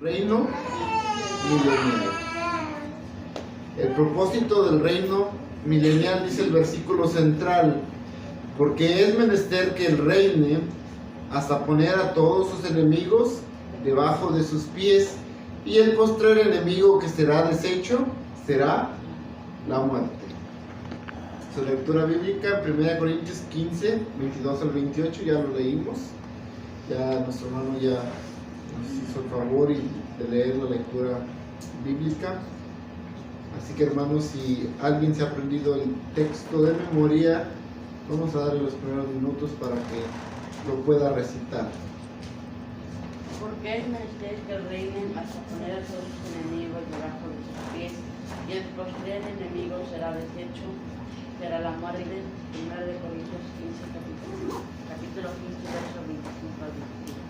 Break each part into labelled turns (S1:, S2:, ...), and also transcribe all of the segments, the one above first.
S1: Reino milenial. El propósito del reino milenial, dice el versículo central, porque es menester que él reine hasta poner a todos sus enemigos debajo de sus pies, y el postrer enemigo que será deshecho será la muerte. Su lectura bíblica, 1 Corintios 15, 22 al 28, ya lo leímos. Ya nuestro hermano ya nos hizo el favor de leer la lectura bíblica. Así que, hermanos, si alguien se ha aprendido el texto de memoria, vamos a darle los primeros minutos para que lo pueda recitar.
S2: Porque es menester que reinen hasta poner a todos sus enemigos debajo de sus pies, y el postrer enemigo será deshecho, será la muerte. 1 Corintios 15, capítulo 15, verso 25 al 25.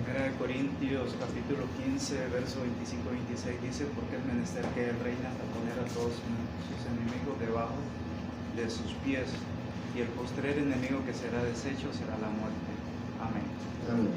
S3: Primera de Corintios capítulo 15, verso 25-26 dice: porque es menester que él reine hasta poner a todos sus enemigos debajo de sus pies, y el postrer enemigo que será deshecho será la muerte. Amén.
S1: Amén.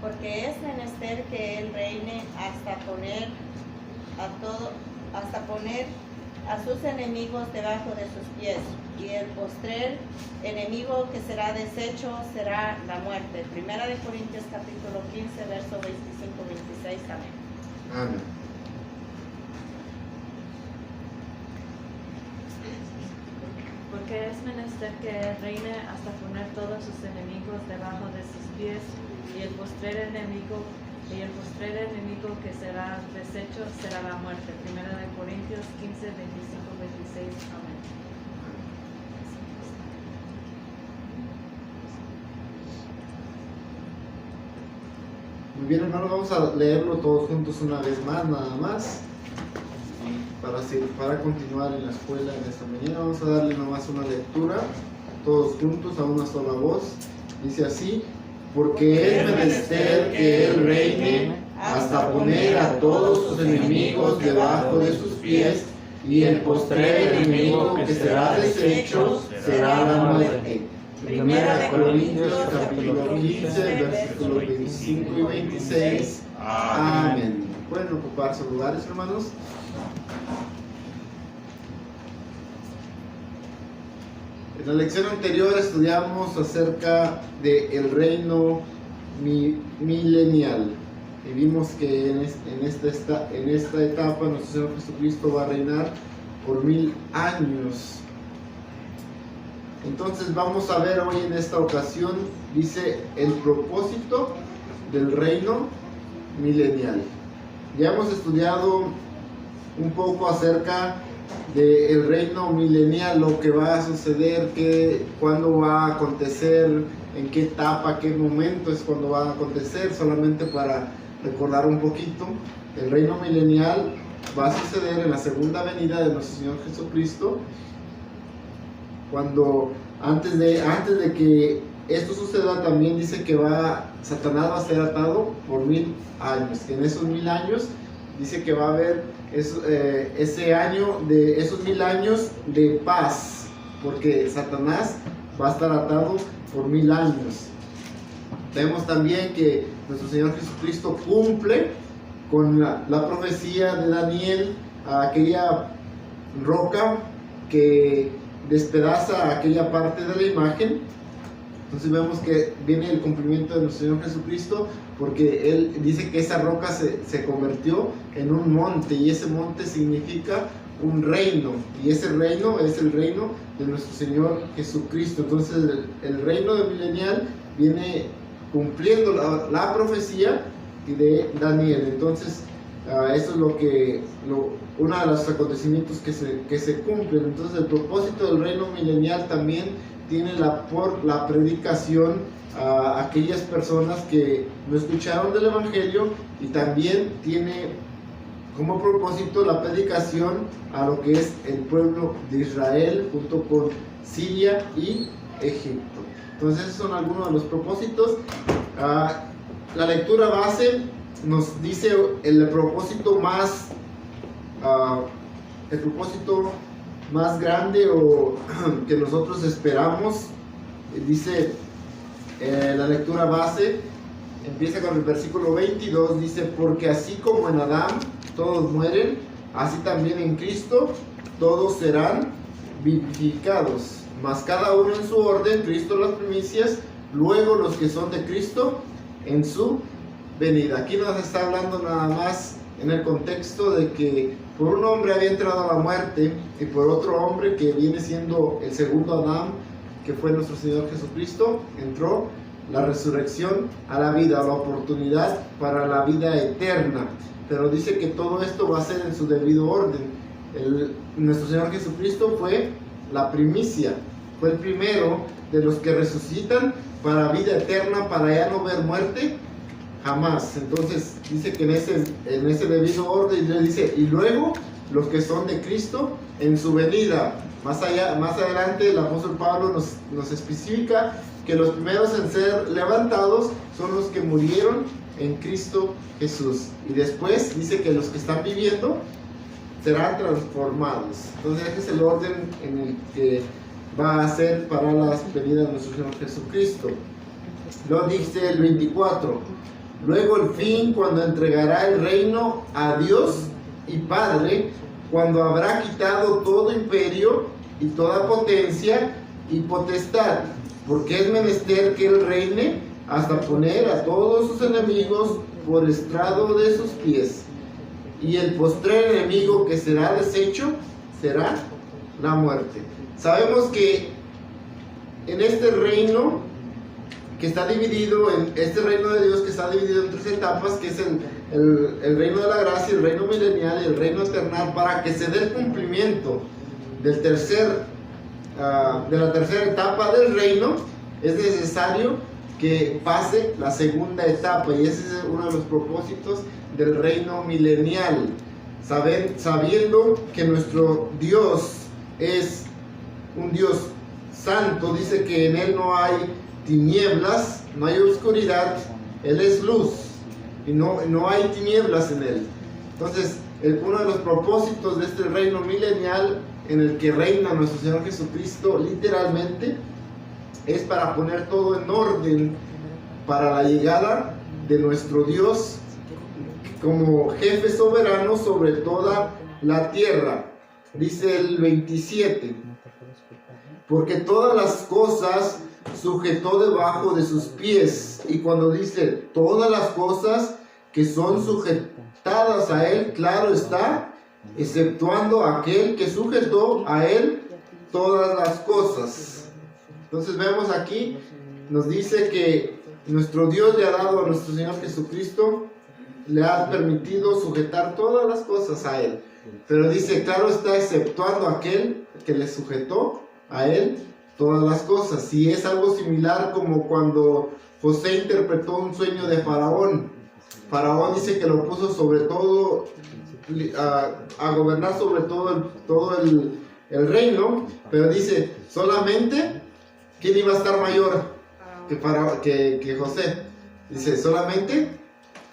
S4: Porque es menester que él reine hasta poner a sus enemigos debajo de sus pies, y el postrer enemigo que será deshecho será la muerte. 1 Corintios capítulo 15, verso 25-26. Amén.
S1: Amén.
S5: Porque es menester que él reine hasta poner todos sus enemigos debajo de sus pies, y el postrer enemigo que será deshecho será la muerte. 1 Corintios 15, 25-26. Amén.
S1: Muy bien, hermanos, vamos a leerlo todos juntos una vez más, nada más. Para continuar en la escuela en esta mañana, vamos a darle nomás una lectura, todos juntos, a una sola voz. Dice así: porque es menester que él reine hasta poner a todos sus enemigos debajo de sus pies, y el postrer enemigo que será deshecho será la muerte. 1 Corintios capítulo 15, versículos 25 y 26. Amén. Pueden ocupar sus lugares, hermanos. En la lección anterior estudiamos acerca del reino milenial y vimos que en esta etapa nuestro Señor Jesucristo va a reinar por 1000 años. Entonces vamos a ver hoy en esta ocasión, dice, el propósito del reino milenial. Ya hemos estudiado un poco acerca del reino milenial, lo que va a suceder, cuándo va a acontecer, en qué etapa, qué momento es cuando va a acontecer. Solamente para recordar un poquito, el reino milenial va a suceder en la segunda venida de nuestro Señor Jesucristo, cuando antes de que esto suceda, también dice que Satanás va a ser atado por 1000 años, que en esos 1000 años dice que va a haber esos 1000 años de paz, porque Satanás va a estar atado por 1000 años. Vemos también que nuestro Señor Jesucristo cumple con la profecía de Daniel, a aquella roca que despedaza aquella parte de la imagen. Entonces vemos que viene el cumplimiento de nuestro Señor Jesucristo, porque Él dice que esa roca se convirtió en un monte, y ese monte significa un reino, y ese reino es el reino de nuestro Señor Jesucristo. Entonces el reino de milenial viene cumpliendo la profecía de Daniel. Entonces eso es uno de los acontecimientos que se cumplen. Entonces el propósito del reino milenial también tiene la predicación a aquellas personas que no escucharon del Evangelio, y también tiene como propósito la predicación a lo que es el pueblo de Israel junto con Siria y Egipto. Entonces esos son algunos de los propósitos. La lectura base nos dice el propósito más grande o que nosotros esperamos. Dice la lectura base, empieza con el versículo 22, dice: porque así como en Adán todos mueren, así también en Cristo todos serán vivificados, mas cada uno en su orden, Cristo las primicias, luego los que son de Cristo en su venida. Aquí nos está hablando nada más en el contexto de que por un hombre había entrado la muerte, y por otro hombre que viene siendo el segundo Adán, que fue nuestro Señor Jesucristo, entró la resurrección a la vida, la oportunidad para la vida eterna. Pero dice que todo esto va a ser en su debido orden. Nuestro Señor Jesucristo fue la primicia, fue el primero de los que resucitan para vida eterna, para ya no ver muerte jamás. Entonces dice que en ese debido orden, le dice: y luego los que son de Cristo en su venida. Más adelante el apóstol Pablo nos especifica que los primeros en ser levantados son los que murieron en Cristo Jesús, y después dice que los que están viviendo serán transformados. Entonces ese es el orden en el que va a ser para las venidas de nuestro Señor Jesucristo. Lo dice el 24: luego el fin, cuando entregará el reino a Dios y Padre, cuando habrá quitado todo imperio y toda potencia y potestad, porque es menester que Él reine hasta poner a todos sus enemigos por estrado de sus pies. Y el postrer enemigo que será deshecho será la muerte. Sabemos que en este reino que está dividido, en este reino de Dios que está dividido en tres etapas, que es el reino de la gracia, el reino milenial y el reino eternal, para que se dé el cumplimiento de la tercera etapa del reino, es necesario que pase la segunda etapa, y ese es uno de los propósitos del reino milenial. Sabiendo que nuestro Dios es un Dios santo, dice que en Él no hay tinieblas, no hay oscuridad, Él es luz y no hay tinieblas en Él. Entonces, uno de los propósitos de este reino milenial en el que reina nuestro Señor Jesucristo literalmente es para poner todo en orden para la llegada de nuestro Dios como jefe soberano sobre toda la tierra. Dice el 27: porque todas las cosas sujetó debajo de sus pies. Y cuando dice todas las cosas que son sujetadas a Él, claro está, exceptuando aquel que sujetó a Él todas las cosas. Entonces vemos aquí, nos dice que nuestro Dios le ha dado a nuestro Señor Jesucristo, le ha permitido sujetar todas las cosas a Él. Pero dice, claro está, exceptuando aquel que le sujetó a Él todas las cosas. Y es algo similar como cuando José interpretó un sueño de Faraón. Faraón dice que lo puso sobre todo, a gobernar sobre todo el reino, pero dice, solamente, ¿quién iba a estar mayor que José? Dice, solamente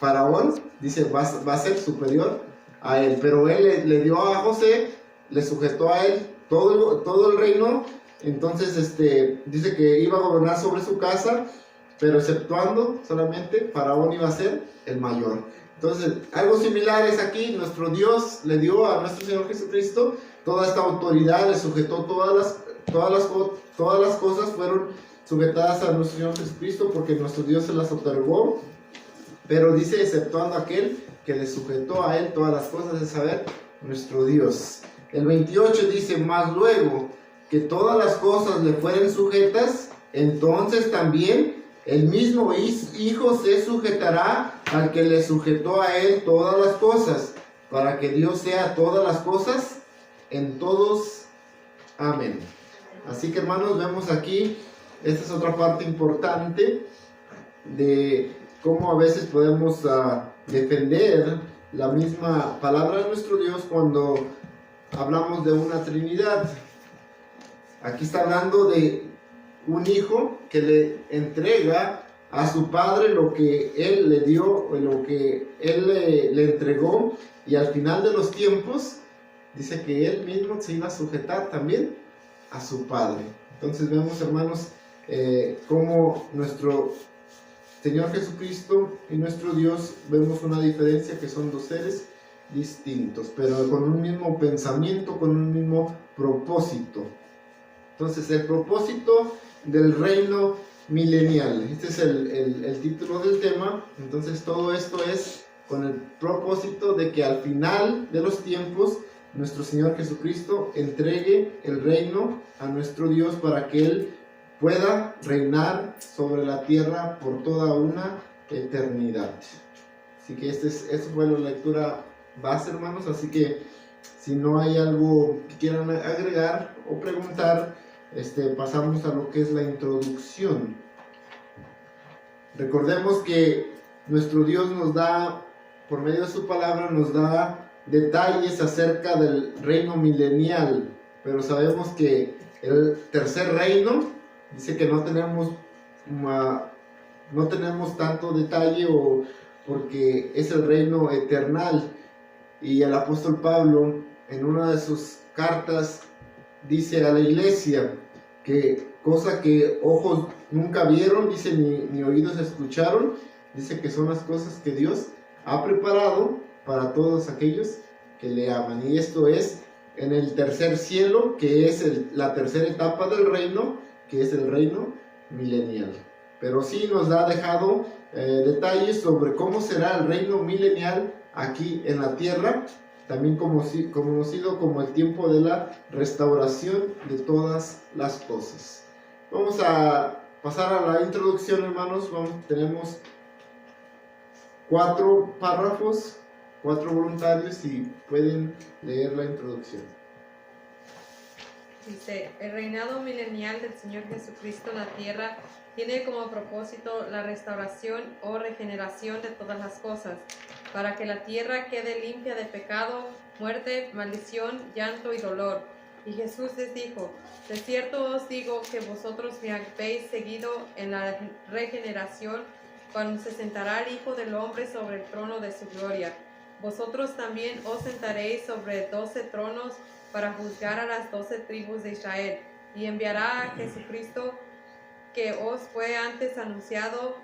S1: Faraón, dice, va a ser superior a él, pero él le dio a José, le sujetó a él todo el reino. Entonces dice que iba a gobernar sobre su casa, pero exceptuando solamente Faraón iba a ser el mayor. Entonces algo similar es aquí, nuestro Dios le dio a nuestro Señor Jesucristo toda esta autoridad, le sujetó todas las cosas fueron sujetadas a nuestro Señor Jesucristo porque nuestro Dios se las otorgó, pero dice exceptuando aquel que le sujetó a él todas las cosas, es saber, nuestro Dios. El 28 dice, mas luego que todas las cosas le fueren sujetas, entonces también el mismo Hijo se sujetará al que le sujetó a él todas las cosas, para que Dios sea todas las cosas en todos. Amén. Así que hermanos, vemos aquí esta es otra parte importante de cómo a veces podemos defender la misma palabra de nuestro Dios cuando hablamos de una Trinidad. Aquí está hablando de un hijo que le entrega a su padre lo que él le dio, o lo que él le entregó, y al final de los tiempos dice que él mismo se iba a sujetar también a su padre. Entonces vemos, hermanos, cómo nuestro Señor Jesucristo y nuestro Dios, vemos una diferencia, que son dos seres distintos, pero con un mismo pensamiento, con un mismo propósito. Entonces, el propósito del reino milenial, este es el título del tema. Entonces, todo esto es con el propósito de que al final de los tiempos nuestro Señor Jesucristo entregue el reino a nuestro Dios para que Él pueda reinar sobre la tierra por toda una eternidad. Así que esta fue la lectura base, hermanos. Así que si no hay algo que quieran agregar o preguntar, pasamos a lo que es la introducción. Recordemos que nuestro Dios nos da, por medio de su palabra, nos da detalles acerca del reino milenial, pero sabemos que el tercer reino, dice que no tenemos tanto detalle, porque es el reino eternal. Y el apóstol Pablo, en una de sus cartas, dice a la iglesia que cosa que ojos nunca vieron, dice, ni oídos escucharon, dice que son las cosas que Dios ha preparado para todos aquellos que le aman. Y esto es en el tercer cielo, que es la tercera etapa del reino, que es el reino milenial. Pero sí nos ha dejado detalles sobre cómo será el reino milenial aquí en la tierra, también conocido como el tiempo de la restauración de todas las cosas. Vamos a pasar a la introducción, hermanos. Tenemos 4 párrafos, 4 voluntarios, y pueden leer la introducción.
S6: Dice: el reinado milenial del Señor Jesucristo en la tierra tiene como propósito la restauración o regeneración de todas las cosas, para que la tierra quede limpia de pecado, muerte, maldición, llanto y dolor. Y Jesús les dijo: de cierto os digo que vosotros me habéis seguido en la regeneración, cuando se sentará el Hijo del Hombre sobre el trono de su gloria. Vosotros también os sentaréis sobre 12 tronos para juzgar a las 12 tribus de Israel, y enviará a Jesucristo, que os fue antes anunciado,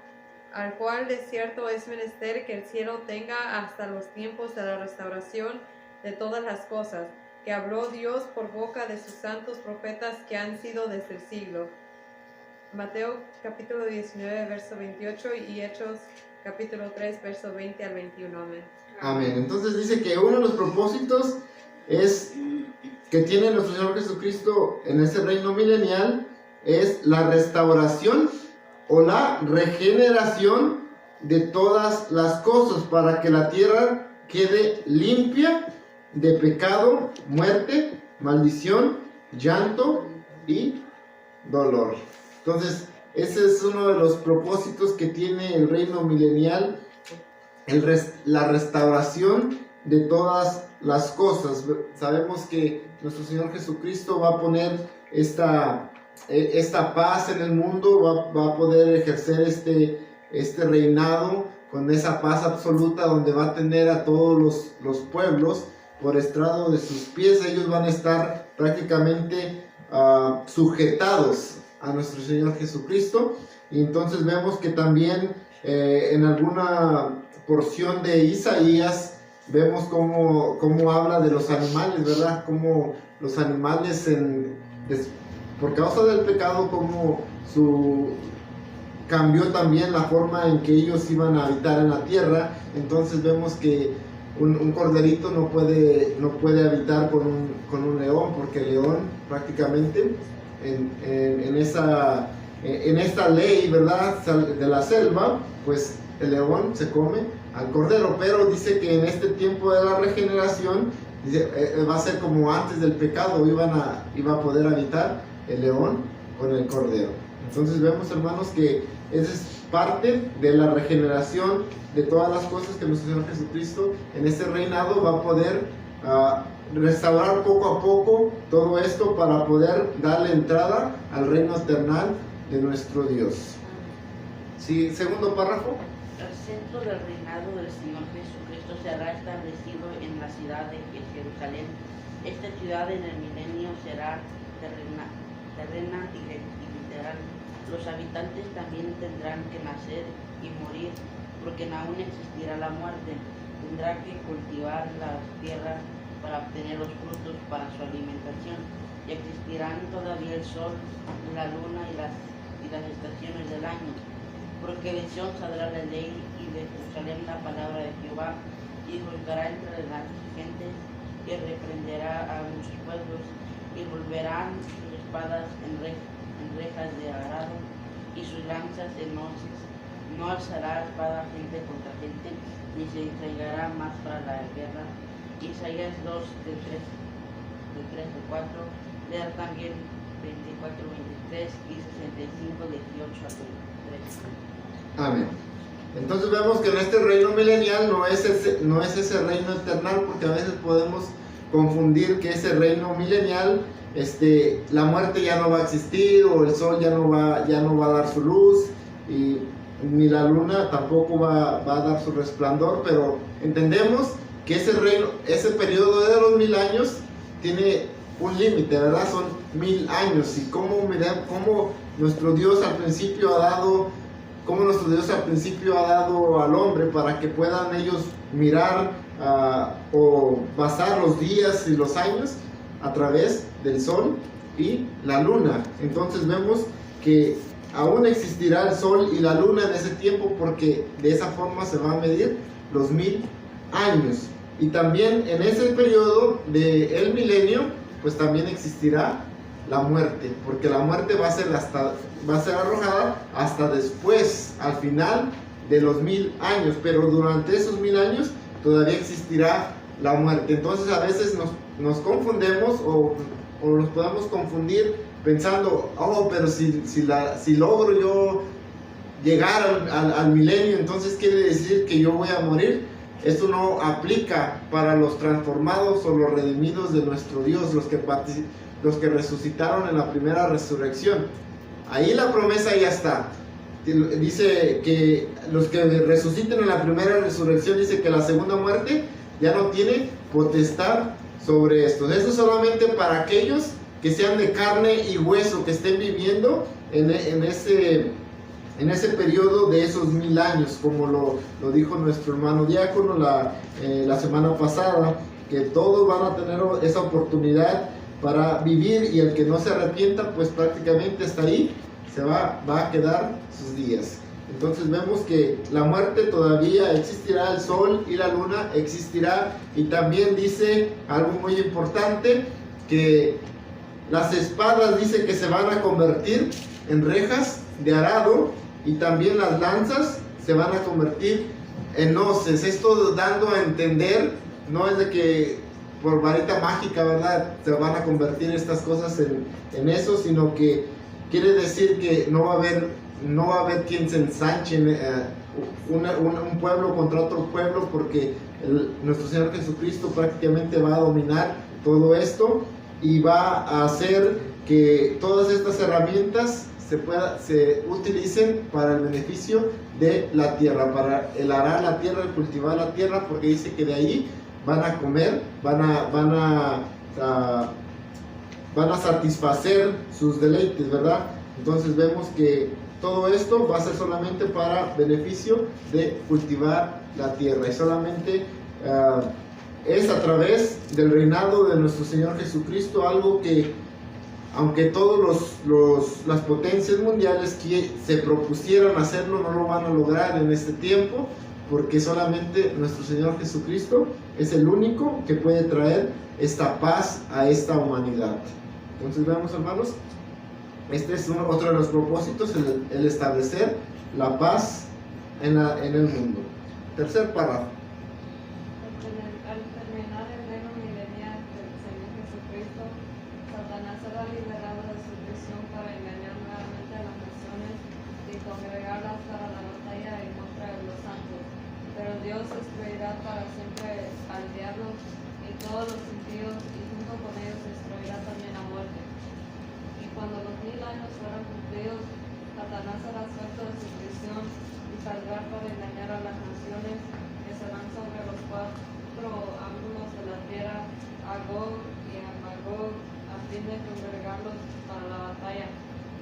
S6: al cual de cierto es menester que el cielo tenga hasta los tiempos de la restauración de todas las cosas, que habló Dios por boca de sus santos profetas que han sido desde el siglo. Mateo capítulo 19, verso 28, y Hechos capítulo 3, verso 20 al 21. Amén.
S1: Amén. Entonces dice que uno de los propósitos es que tiene nuestro Señor Jesucristo en ese reino milenial es la restauración o la regeneración de todas las cosas, para que la tierra quede limpia de pecado, muerte, maldición, llanto y dolor. Entonces, ese es uno de los propósitos que tiene el reino milenial, la restauración de todas las cosas. Sabemos que nuestro Señor Jesucristo va a poner esta paz en el mundo, va a poder ejercer este reinado con esa paz absoluta, donde va a tener a todos los pueblos por estrado de sus pies. Ellos van a estar prácticamente sujetados a nuestro Señor Jesucristo. Y entonces vemos que también en alguna porción de Isaías vemos cómo habla de los animales, ¿verdad? Cómo los animales por causa del pecado, como cambió también la forma en que ellos iban a habitar en la tierra. Entonces vemos que un corderito no puede habitar con un león, porque el león prácticamente en esta ley, ¿verdad?, de la selva, pues el león se come al cordero. Pero dice que en este tiempo de la regeneración va a ser como antes del pecado, iba a poder habitar el león con el cordero. Entonces vemos, hermanos, que esa es parte de la regeneración de todas las cosas que nuestro Señor Jesucristo en ese reinado va a poder restaurar poco a poco todo esto para poder darle entrada al reino eternal de nuestro Dios. Sí, segundo párrafo.
S2: El centro del reinado del Señor Jesucristo será establecido en la ciudad de Jerusalén. Esta ciudad en el milenio será terrena y literal. Los habitantes también tendrán que nacer y morir, porque aún existirá la muerte. Tendrá que cultivar la tierra para obtener los frutos para su alimentación. Y existirán todavía el sol, la luna y las estaciones del año. Porque de Sion saldrá la ley y de Jerusalén la palabra de Jehová, y juzgará entre las gentes, y reprenderá a muchos pueblos, y volverán sus espadas en rejas de arado, y sus lanzas en hoces. No alzará espada gente contra gente, ni se entregará más para la guerra. Isaías 2, del 3 al 4, leer también 24, 23 y 65, 18 a 23.
S1: Amén. Entonces vemos que en este reino milenial no es ese reino eternal, porque a veces podemos confundir que ese reino milenial, la muerte ya no va a existir, o el sol ya no va a dar su luz, y ni la luna tampoco va a dar su resplandor, pero entendemos que ese reino, ese periodo de los 1000 años tiene un límite, ¿verdad? Son 1000 años, y cómo nuestro Dios al principio ha dado al hombre para que puedan ellos mirar o basar los días y los años a través del sol y la luna. Entonces vemos que aún existirá el sol y la luna en ese tiempo, porque de esa forma se va a medir los 1000 años. Y también en ese periodo del milenio, pues también existirá la muerte, porque la muerte va a ser arrojada hasta después, al final de los 1000 años, pero durante esos 1000 años todavía existirá la muerte. Entonces a veces nos confundemos o nos podemos confundir pensando, pero si logro yo llegar al milenio, entonces quiere decir que yo voy a morir. Esto no aplica para los transformados o los redimidos de nuestro Dios, los que resucitaron en la primera resurrección. Ahí la promesa ya está. Dice que los que resuciten en la primera resurrección, dice que la segunda muerte ya no tiene potestad sobre esto. Eso es solamente para aquellos que sean de carne y hueso, que estén viviendo en ese periodo de esos 1000 años, como lo dijo nuestro hermano diácono la semana pasada, que todos van a tener esa oportunidad para vivir, y el que no se arrepienta, pues prácticamente hasta ahí se va a quedar sus días. Entonces vemos que la muerte todavía existirá, el sol y la luna existirá, y también dice algo muy importante, que las espadas dice que se van a convertir en rejas de arado, y también las lanzas se van a convertir en hoces. Esto dando a entender, no es de que por varita mágica, ¿verdad?, se van a convertir estas cosas en eso, sino que quiere decir que no va a haber quien se ensanche, un pueblo contra otro pueblo, porque nuestro Señor Jesucristo prácticamente va a dominar todo esto, y va a hacer que todas estas herramientas se utilicen para el beneficio de la tierra, para el arar la tierra, el cultivar la tierra, porque dice que de ahí van a comer, van a satisfacer sus deleites, ¿verdad? Entonces vemos que todo esto va a ser solamente para beneficio de cultivar la tierra, y solamente es a través del reinado de nuestro Señor Jesucristo, algo que, aunque todas las potencias mundiales que se propusieran hacerlo, no lo van a lograr en este tiempo, porque solamente nuestro Señor Jesucristo es el único que puede traer esta paz a esta humanidad. Entonces veamos, hermanos, este es otro de los propósitos, el establecer la paz en el mundo. Tercer párrafo.
S5: Al terminar el reino milenial del Señor Jesucristo, Satanás será liberado de su prisión para engañar nuevamente a las naciones y congregarlas para la batalla en contra de los santos. Pero Dios destruirá para siempre al diablo y todos los impíos, y junto con ellos destruirá también a muerte. Y cuando los 1000 años fueran cumplidos, Satanás será suelto de su prisión y saldrá para engañar a las naciones que serán sobre los 4 ángulos de la tierra, a Gog y a Magog, a fin de congregarlos para la batalla,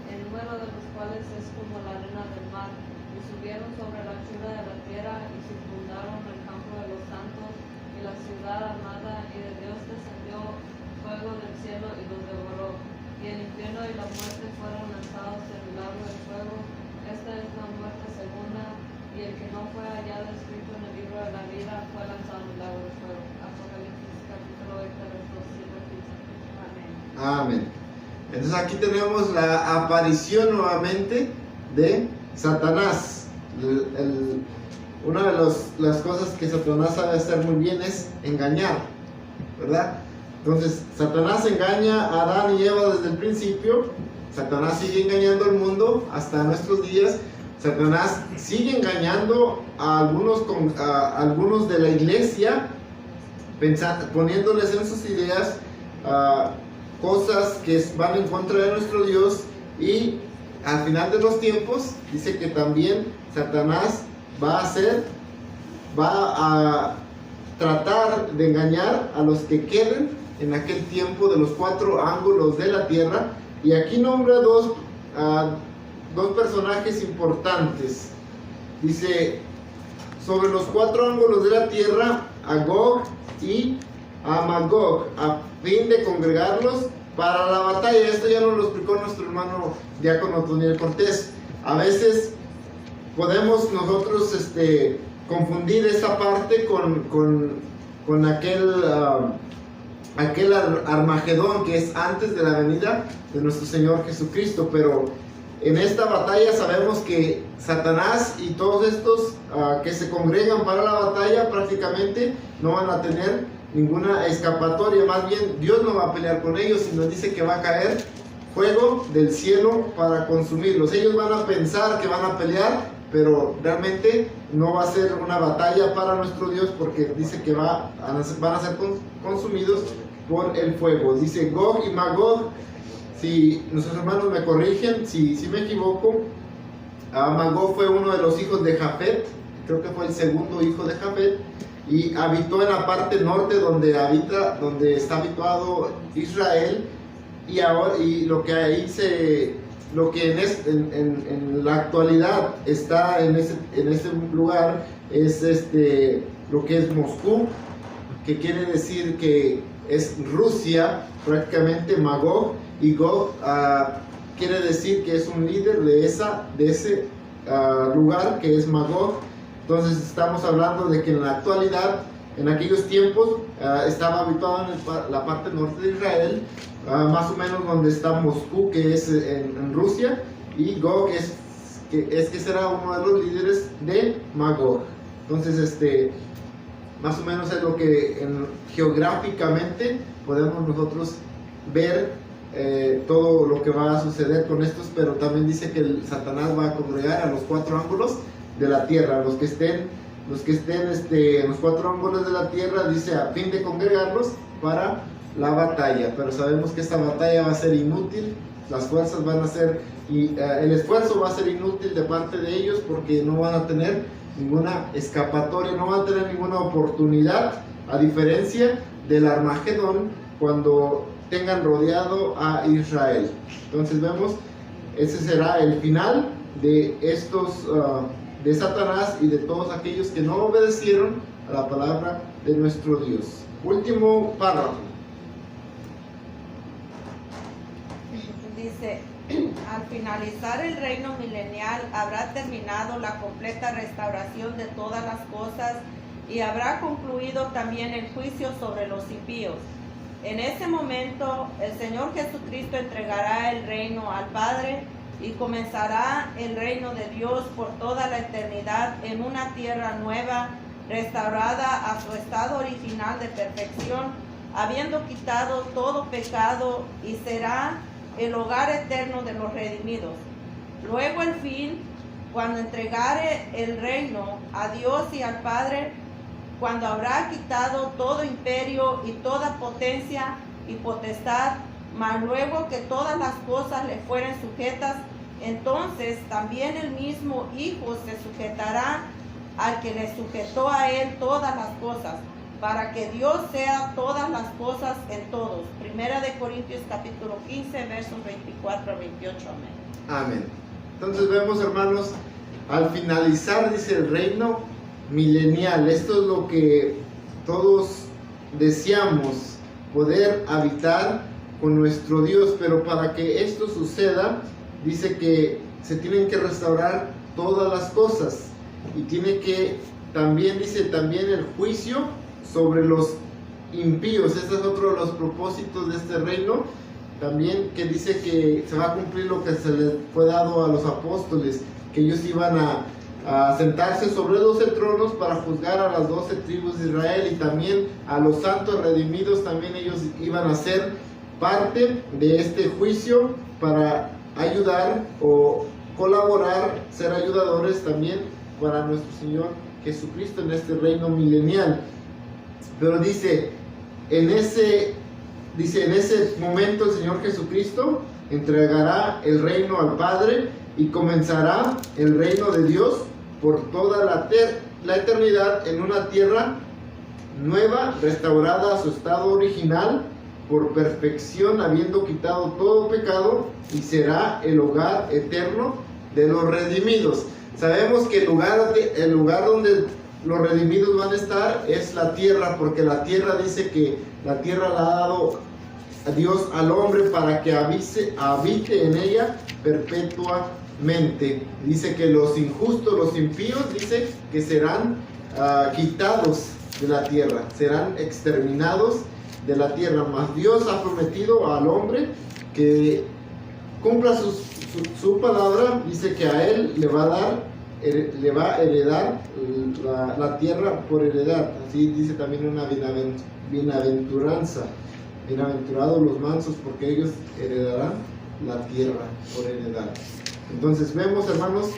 S5: el número de los cuales es como la arena del mar. Y subieron sobre la anchura de la tierra y circundaron el campo de los santos y la ciudad armada, y de Dios descendió fuego del cielo y los devoró. Y el infierno y la muerte fueron lanzados en el lago de fuego. Esta es la muerte segunda, y el que no fue hallado escrito en el libro de la vida fue lanzado en el lago de fuego. Apocalipsis capítulo 20, versos 7 al 15. Amén.
S1: Amén. Entonces aquí tenemos la aparición nuevamente de Satanás. Una de las cosas que Satanás sabe hacer muy bien es engañar, ¿verdad? Entonces Satanás engaña a Adán y Eva desde el principio. Satanás sigue engañando al mundo hasta nuestros días. Satanás sigue engañando a algunos de la iglesia, poniéndoles en sus ideas cosas que van en contra de nuestro Dios. Y al final de los tiempos dice que también Satanás va a tratar de engañar a los que queden en aquel tiempo de los 4 ángulos de la tierra. Y aquí nombra dos personajes importantes. Dice, sobre los 4 ángulos de la tierra, a Gog y a Magog, a fin de congregarlos para la batalla. Esto ya nos lo explicó nuestro hermano diácono Toniel Cortés. A veces podemos nosotros confundir esa parte con aquel Armagedón que es antes de la venida de nuestro Señor Jesucristo. Pero en esta batalla sabemos que Satanás y todos estos que se congregan para la batalla prácticamente no van a tener ninguna escapatoria. Más bien Dios no va a pelear con ellos, sino dice que va a caer fuego del cielo para consumirlos. Ellos van a pensar que van a pelear, pero realmente no va a ser una batalla para nuestro Dios, porque dice que van a ser consumidos por el fuego. Dice Gog y Magog. Si nuestros hermanos me corrigen si me equivoco, Magog fue uno de los hijos de Jafet, creo que fue el segundo hijo de Jafet, y habitó en la parte norte donde está habituado Israel. Y lo que ahí en la actualidad está en ese lugar es lo que es Moscú, que quiere decir que es Rusia prácticamente. Magog y Gog quiere decir que es un líder de ese lugar que es Magog. Entonces estamos hablando de que en la actualidad, en aquellos tiempos, estaba habituado en la parte norte de Israel, más o menos donde está Moscú, que es en Rusia, y Gog que será uno de los líderes de Magog. Entonces más o menos es lo que geográficamente podemos nosotros ver todo lo que va a suceder con estos. Pero también dice que Satanás va a congregar a los 4 ángulos de la tierra, los que estén en los 4 ángulos de la tierra, dice a fin de congregarlos para la batalla. Pero sabemos que esta batalla va a ser inútil, las fuerzas van a ser, el esfuerzo va a ser inútil de parte de ellos, porque no van a tener ninguna escapatoria, no van a tener ninguna oportunidad, a diferencia del Armagedón, cuando tengan rodeado a Israel. Entonces vemos, ese será el final de de Satanás y de todos aquellos que no obedecieron a la palabra de nuestro Dios. Último párrafo.
S4: Dice, al finalizar el reino milenial habrá terminado la completa restauración de todas las cosas, y habrá concluido también el juicio sobre los impíos. En ese momento el Señor Jesucristo entregará el reino al Padre, y comenzará el reino de Dios por toda la eternidad en una tierra nueva, restaurada a su estado original de perfección, habiendo quitado todo pecado, y será el hogar eterno de los redimidos. Luego el fin, cuando entregare el reino a Dios y al Padre, cuando habrá quitado todo imperio y toda potencia y potestad, mas luego que todas las cosas le fueren sujetas, entonces también el mismo Hijo se sujetará al que le sujetó a él todas las cosas, para que Dios sea todas las cosas en todos. Primera de Corintios capítulo 15, versos 24 a 28. Amén.
S1: Amén. Entonces vemos, hermanos, al finalizar, dice, el reino milenial. Esto es lo que todos deseamos, poder habitar con nuestro Dios, pero para que esto suceda, dice que se tienen que restaurar todas las cosas, y tiene que también, dice, también el juicio sobre los impíos. Este es otro de los propósitos de este reino, también, que dice que se va a cumplir lo que se les fue dado a los apóstoles, que ellos iban a sentarse sobre 12 tronos para juzgar a las 12 tribus de Israel, y también a los santos redimidos, también ellos iban a ser parte de este juicio para ayudar o colaborar, ser ayudadores también para nuestro Señor Jesucristo en este reino milenial. Pero dice, en ese momento el Señor Jesucristo entregará el reino al Padre y comenzará el reino de Dios por toda la eternidad en una tierra nueva, restaurada a su estado original, por perfección, habiendo quitado todo pecado, y será el hogar eterno de los redimidos. Sabemos que el lugar donde los redimidos van a estar es la tierra, porque la tierra, dice que la tierra la ha dado a Dios al hombre para que habite en ella perpetuamente. Dice que los injustos, los impíos, dice que serán quitados de la tierra, serán exterminados de la tierra. Mas Dios ha prometido al hombre que cumpla su palabra. Dice que a él le va a heredar la tierra por heredad. Así dice también una bienaventuranza: bienaventurados los mansos, porque ellos heredarán la tierra por heredad. Entonces vemos, hermanos,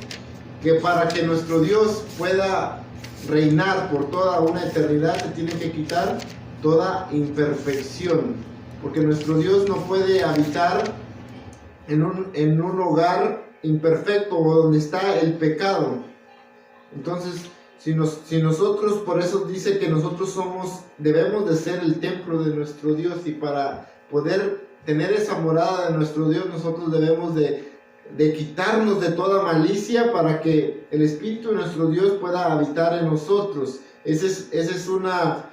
S1: que para que nuestro Dios pueda reinar por toda una eternidad, se tiene que quitar toda imperfección, porque nuestro Dios no puede habitar en un hogar imperfecto o donde está el pecado. Entonces, si nosotros, por eso dice que nosotros debemos de ser el templo de nuestro Dios, y para poder tener esa morada de nuestro Dios, nosotros debemos de quitarnos de toda malicia, para que el Espíritu de nuestro Dios pueda habitar en nosotros. Esa es una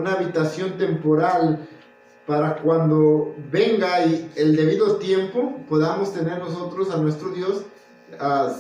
S1: habitación temporal, para cuando venga y el debido tiempo podamos tener nosotros a nuestro Dios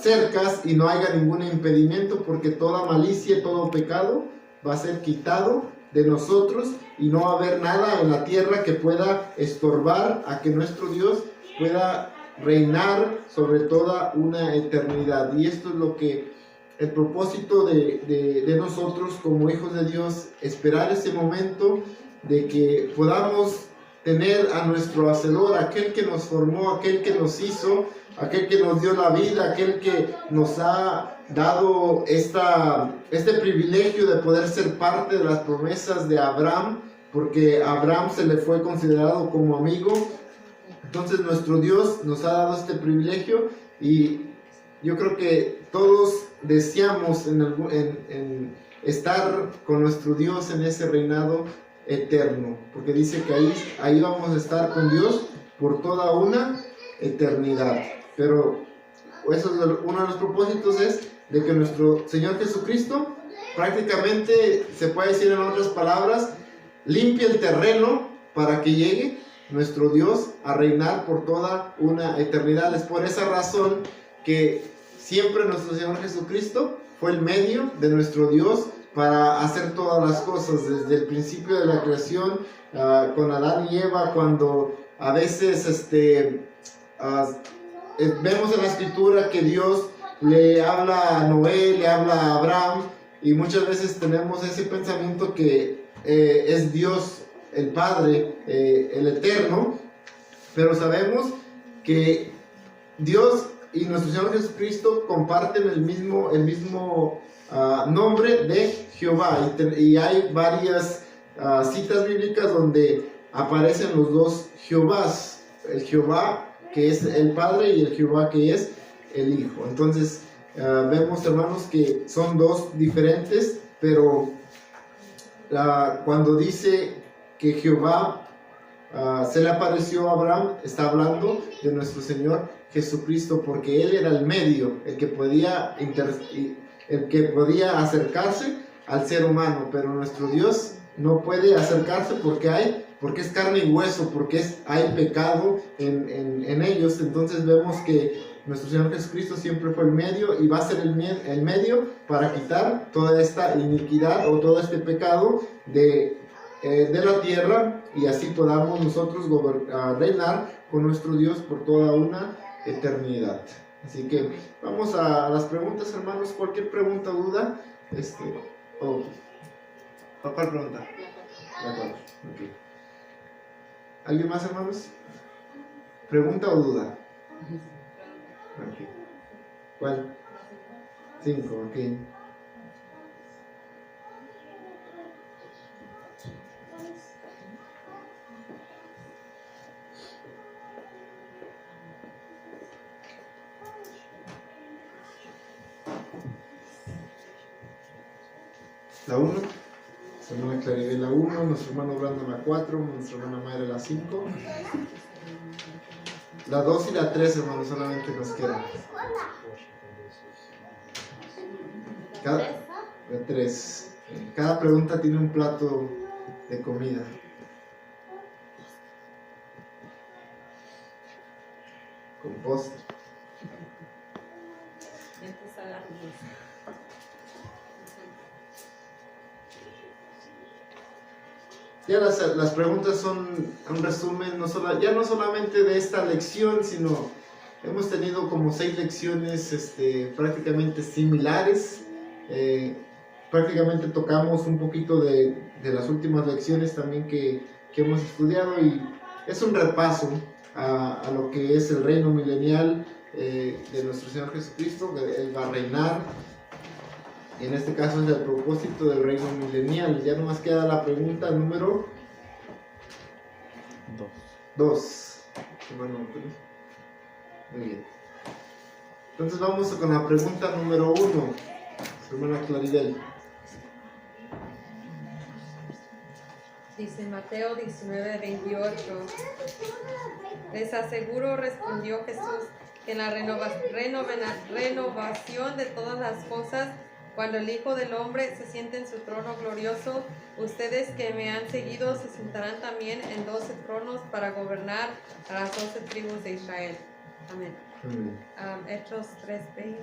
S1: cercas, y no haya ningún impedimento, porque toda malicia, todo pecado va a ser quitado de nosotros, y no va a haber nada en la tierra que pueda estorbar a que nuestro Dios pueda reinar sobre toda una eternidad. Y esto es lo que el propósito de nosotros como hijos de Dios, esperar ese momento de que podamos tener a nuestro Hacedor, aquel que nos formó, aquel que nos hizo, aquel que nos dio la vida, aquel que nos ha dado este privilegio de poder ser parte de las promesas de Abraham, porque a Abraham se le fue considerado como amigo. Entonces nuestro Dios nos ha dado este privilegio, y yo creo que todos deseamos en estar con nuestro Dios en ese reinado eterno, porque dice que ahí vamos a estar con Dios por toda una eternidad. Pero eso es uno de los propósitos, es de que nuestro Señor Jesucristo, prácticamente se puede decir en otras palabras, limpia el terreno para que llegue nuestro Dios a reinar por toda una eternidad. Es por esa razón que siempre nuestro Señor Jesucristo fue el medio de nuestro Dios para hacer todas las cosas, desde el principio de la creación, con Adán y Eva, cuando a veces vemos en la Escritura que Dios le habla a Noé, le habla a Abraham, y muchas veces tenemos ese pensamiento que es Dios el Padre, el Eterno, pero sabemos que Dios y nuestro Señor Jesucristo comparten el mismo nombre de Jehová, y hay varias citas bíblicas donde aparecen los dos Jehovás, el Jehová que es el Padre y el Jehová que es el Hijo. Entonces vemos, hermanos, que son dos diferentes, pero cuando dice que Jehová se le apareció a Abraham, está hablando de nuestro Señor Jesucristo, porque Él era el medio, el que podía acercarse al ser humano, pero nuestro Dios no puede acercarse porque es carne y hueso, porque hay pecado en ellos. Entonces vemos que nuestro Señor Jesucristo siempre fue el medio y va a ser el medio para quitar toda esta iniquidad o todo este pecado de la tierra, y así podamos nosotros reinar con nuestro Dios por toda una eternidad. Así que vamos a las preguntas, hermanos. Cualquier pregunta o duda, ¿cuál pregunta? La 4. Okay. ¿Alguien más, hermanos? ¿Pregunta o duda? Okay. ¿Cuál? 5, ok. La 1, nuestra hermana Claribel la 1, nuestro hermano Brandon la 4, nuestra hermana Mayra la 5. La 2 y la 3, hermanos, solamente nos quedan. La 3. Cada pregunta tiene un plato de comida. Con postre. Ya las preguntas son un resumen, ya no solamente de esta lección, sino hemos tenido como 6 lecciones prácticamente similares. Prácticamente tocamos un poquito de las últimas lecciones también que hemos estudiado, y es un repaso a lo que es el reino milenial de nuestro Señor Jesucristo. Él va a reinar. En este caso es el propósito del reino milenial. Ya nomás queda la pregunta número 2. Bueno, muy bien. Entonces vamos con la pregunta número 1. Hermana Claribel.
S6: Dice Mateo 19:28. Les aseguro, respondió Jesús, que en la renovación de todas las cosas, cuando el Hijo del Hombre se siente en su trono glorioso, ustedes que me han seguido se sentarán también en 12 tronos para gobernar a las 12 tribus de Israel. Amén. Hechos 3:20.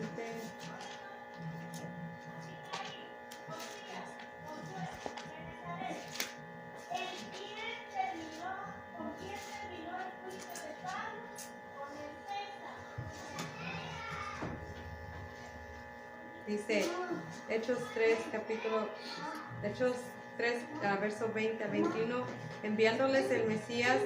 S6: Dice Hechos 3, verso 20 a 21, enviándoles el Mesías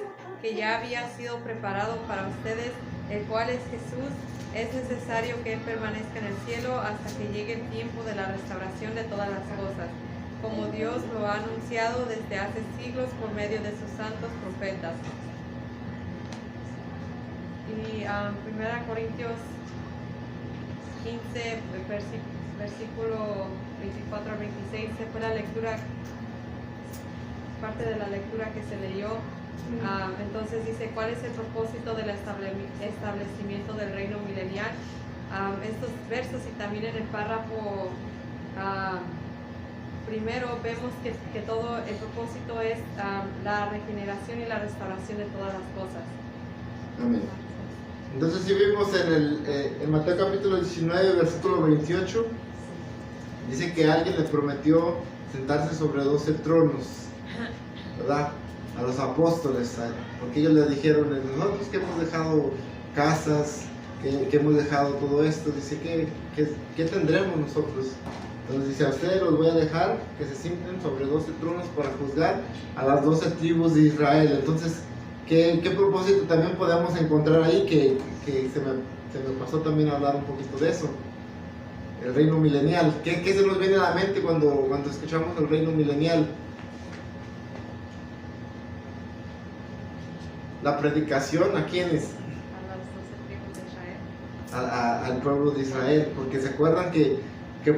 S6: que ya había sido preparado para ustedes, el cual es Jesús. Es necesario que Él permanezca en el cielo hasta que llegue el tiempo de la restauración de todas las cosas, como Dios lo ha anunciado desde hace siglos por medio de sus santos profetas. Y 1 Corintios 15, versículo 24 al 26, se fue la lectura, parte de la lectura que se leyó. Entonces dice, ¿cuál es el propósito del establecimiento del reino milenial? Estos versos, y también en el párrafo primero vemos que todo el propósito es la regeneración y la restauración de todas las cosas.
S1: Amén. Entonces, si vimos en Mateo capítulo 19, versículo 28, dice que alguien le prometió sentarse sobre 12 tronos, ¿verdad? A los apóstoles, porque ellos le dijeron, nosotros que hemos dejado casas, que hemos dejado todo esto, dice, ¿qué tendremos nosotros? Entonces dice, a ustedes los voy a dejar que se sienten sobre 12 tronos para juzgar a las 12 tribus de Israel. Entonces, ¿qué propósito también podemos encontrar ahí? Que se me pasó también hablar un poquito de eso. El reino milenial. ¿Qué se nos viene a la mente cuando escuchamos el reino milenial? La predicación, ¿a quiénes?
S6: A las 12 tribus de Israel.
S1: Al pueblo de Israel, porque se acuerdan que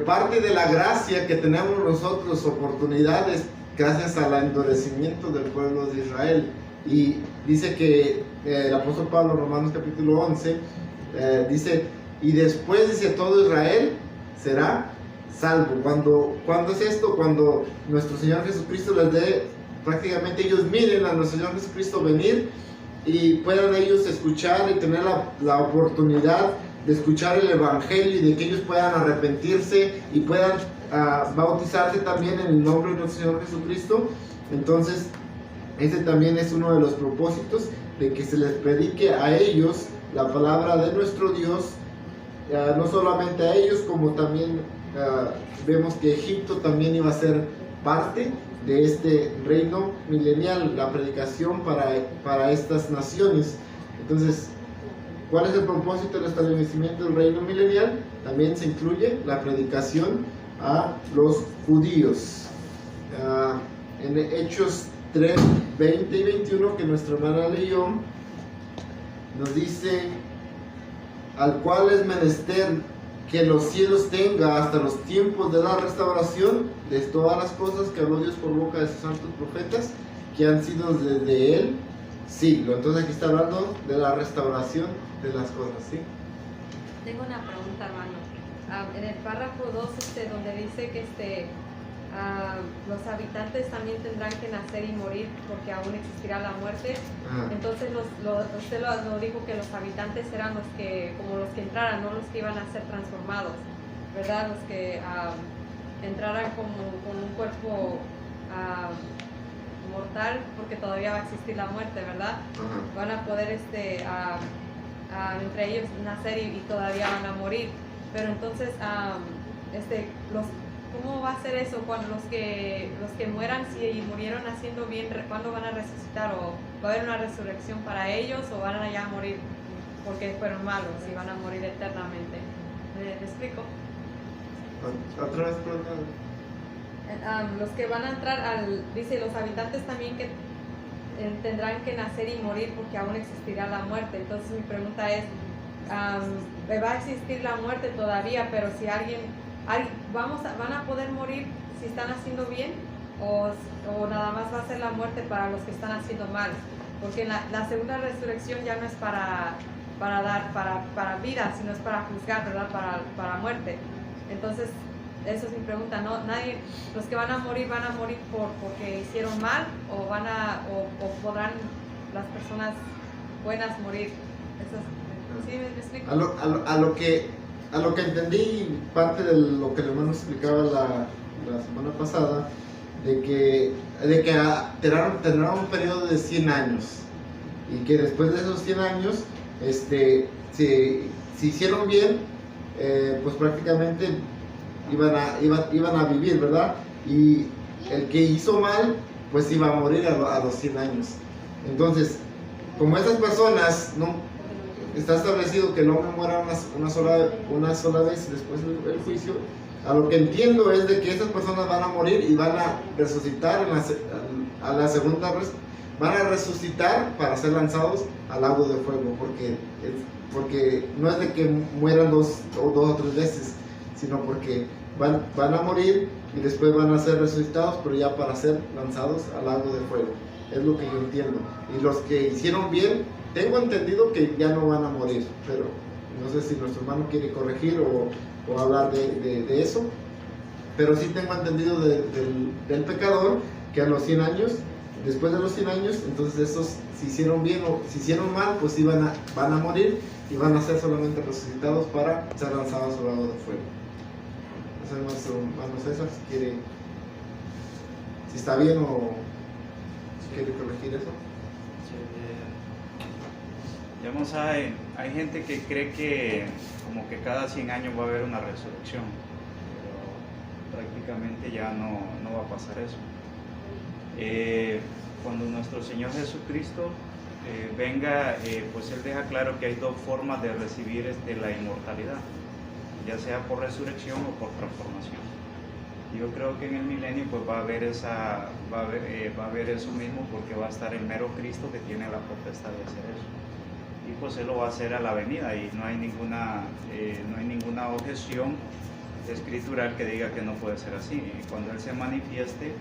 S1: parte de la gracia que tenemos nosotros, oportunidades, gracias al endurecimiento del pueblo de Israel. Y dice que el apóstol Pablo, Romanos capítulo 11, dice, y después dice, todo Israel será salvo. ¿Cuándo es esto? Cuando nuestro Señor Jesucristo les dé, prácticamente ellos miren a nuestro Señor Jesucristo venir y puedan ellos escuchar y tener la oportunidad de escuchar el Evangelio y de que ellos puedan arrepentirse y puedan bautizarse también en el nombre de nuestro Señor Jesucristo. Entonces, ese también es uno de los propósitos, de que se les predique a ellos la palabra de nuestro Dios, no solamente a ellos, como también vemos que Egipto también iba a ser parte de este reino milenial, la predicación para estas naciones. Entonces, ¿cuál es el propósito del establecimiento del reino milenial? También se incluye la predicación a los judíos. En Hechos 3, 20 y 21, que nuestra hermana leyó, nos dice, al cual es menester que los cielos tenga hasta los tiempos de la restauración de todas las cosas que habló Dios por boca de sus santos profetas, que han sido desde el siglo. Entonces aquí está hablando de la restauración de las cosas, ¿sí?
S6: Tengo una pregunta, hermano. En el párrafo 2, donde dice que los habitantes también tendrán que nacer y morir porque aún existirá la muerte. Entonces usted lo dijo que los habitantes eran como los que entraran, no los que iban a ser transformados, ¿verdad? Los que entraran con un cuerpo mortal, porque todavía va a existir la muerte, ¿verdad? Van a poder entre ellos nacer y todavía van a morir. Pero entonces ¿cómo va a ser eso cuando los que mueran, si murieron haciendo bien, cuándo van a resucitar? ¿O va a haber una resurrección para ellos o van a ya morir porque fueron malos y van a morir eternamente? ¿Me explico?
S1: Otra vez, pregunta.
S6: Los que van a entrar dice, los habitantes también que tendrán que nacer y morir porque aún existirá la muerte. Entonces mi pregunta es, va a existir la muerte todavía, pero si van a poder morir si están haciendo bien, o nada más va a ser la muerte para los que están haciendo mal, porque la segunda resurrección ya no es para vida, sino es para juzgar, ¿verdad? Para muerte. Entonces esa es mi pregunta, ¿no? Los que van a morir porque hicieron mal, o podrán las personas buenas morir. ¿Sí me explico?
S1: A lo que entendí, parte de lo que el hermano explicaba la semana pasada, de que tendrán un periodo de 100 años, y que después de esos 100 años, si hicieron bien, pues prácticamente iban a vivir, ¿verdad? Y el que hizo mal, pues iba a morir a los 100 años. Entonces, como esas personas, no está establecido que el hombre muera una sola vez y después del juicio, a lo que entiendo es de que esas personas van a morir y van a resucitar a la segunda vez, van a resucitar para ser lanzados al lago de fuego, porque no es de que mueran dos o tres veces, sino porque van a morir y después van a ser resucitados, pero ya para ser lanzados al lago de fuego. Es lo que yo entiendo. Y los que hicieron bien, tengo entendido que ya no van a morir, pero no sé si nuestro hermano quiere corregir o hablar de eso. Pero sí tengo entendido del pecador, que a los 100 años, después de los 100 años, entonces esos, si hicieron bien o si hicieron mal, pues sí van a morir y van a ser solamente resucitados para ser lanzados al lago de fuego. No sé, nuestro hermano César, si está bien o si quiere corregir eso.
S3: Digamos, hay gente que cree que como que cada 100 años va a haber una resurrección, prácticamente ya no va a pasar eso. Cuando nuestro Señor Jesucristo venga, pues Él deja claro que hay dos formas de recibir la inmortalidad, ya sea por resurrección o por transformación. Yo creo que en el milenio pues va a haber eso mismo, porque va a estar el mero Cristo que tiene la potestad de hacer eso. Y pues Él lo va a hacer a la venida, y no hay ninguna objeción escritural que diga que no puede ser así. Cuando Él se manifieste,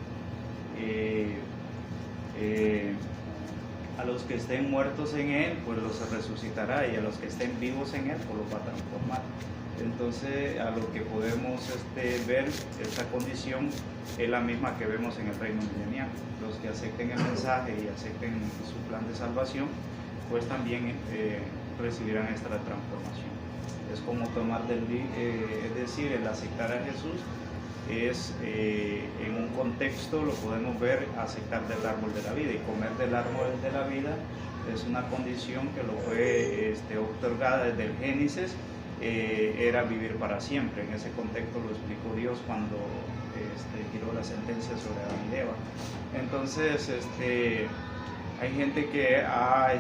S3: a los que estén muertos en Él, pues los resucitará, y a los que estén vivos en Él, pues los va a transformar. Entonces, a lo que podemos ver, esta condición es la misma que vemos en el reino milenial. Los que acepten el mensaje y acepten su plan de salvación, pues también recibirán esta transformación. Es como tomar es decir, el aceptar a Jesús es, en un contexto lo podemos ver, aceptar del árbol de la vida, y comer del árbol de la vida es una condición que lo fue otorgada desde el Génesis. Era vivir para siempre. En ese contexto lo explicó Dios cuando tiró la sentencia sobre Adán y Eva. Entonces, hay gente que ha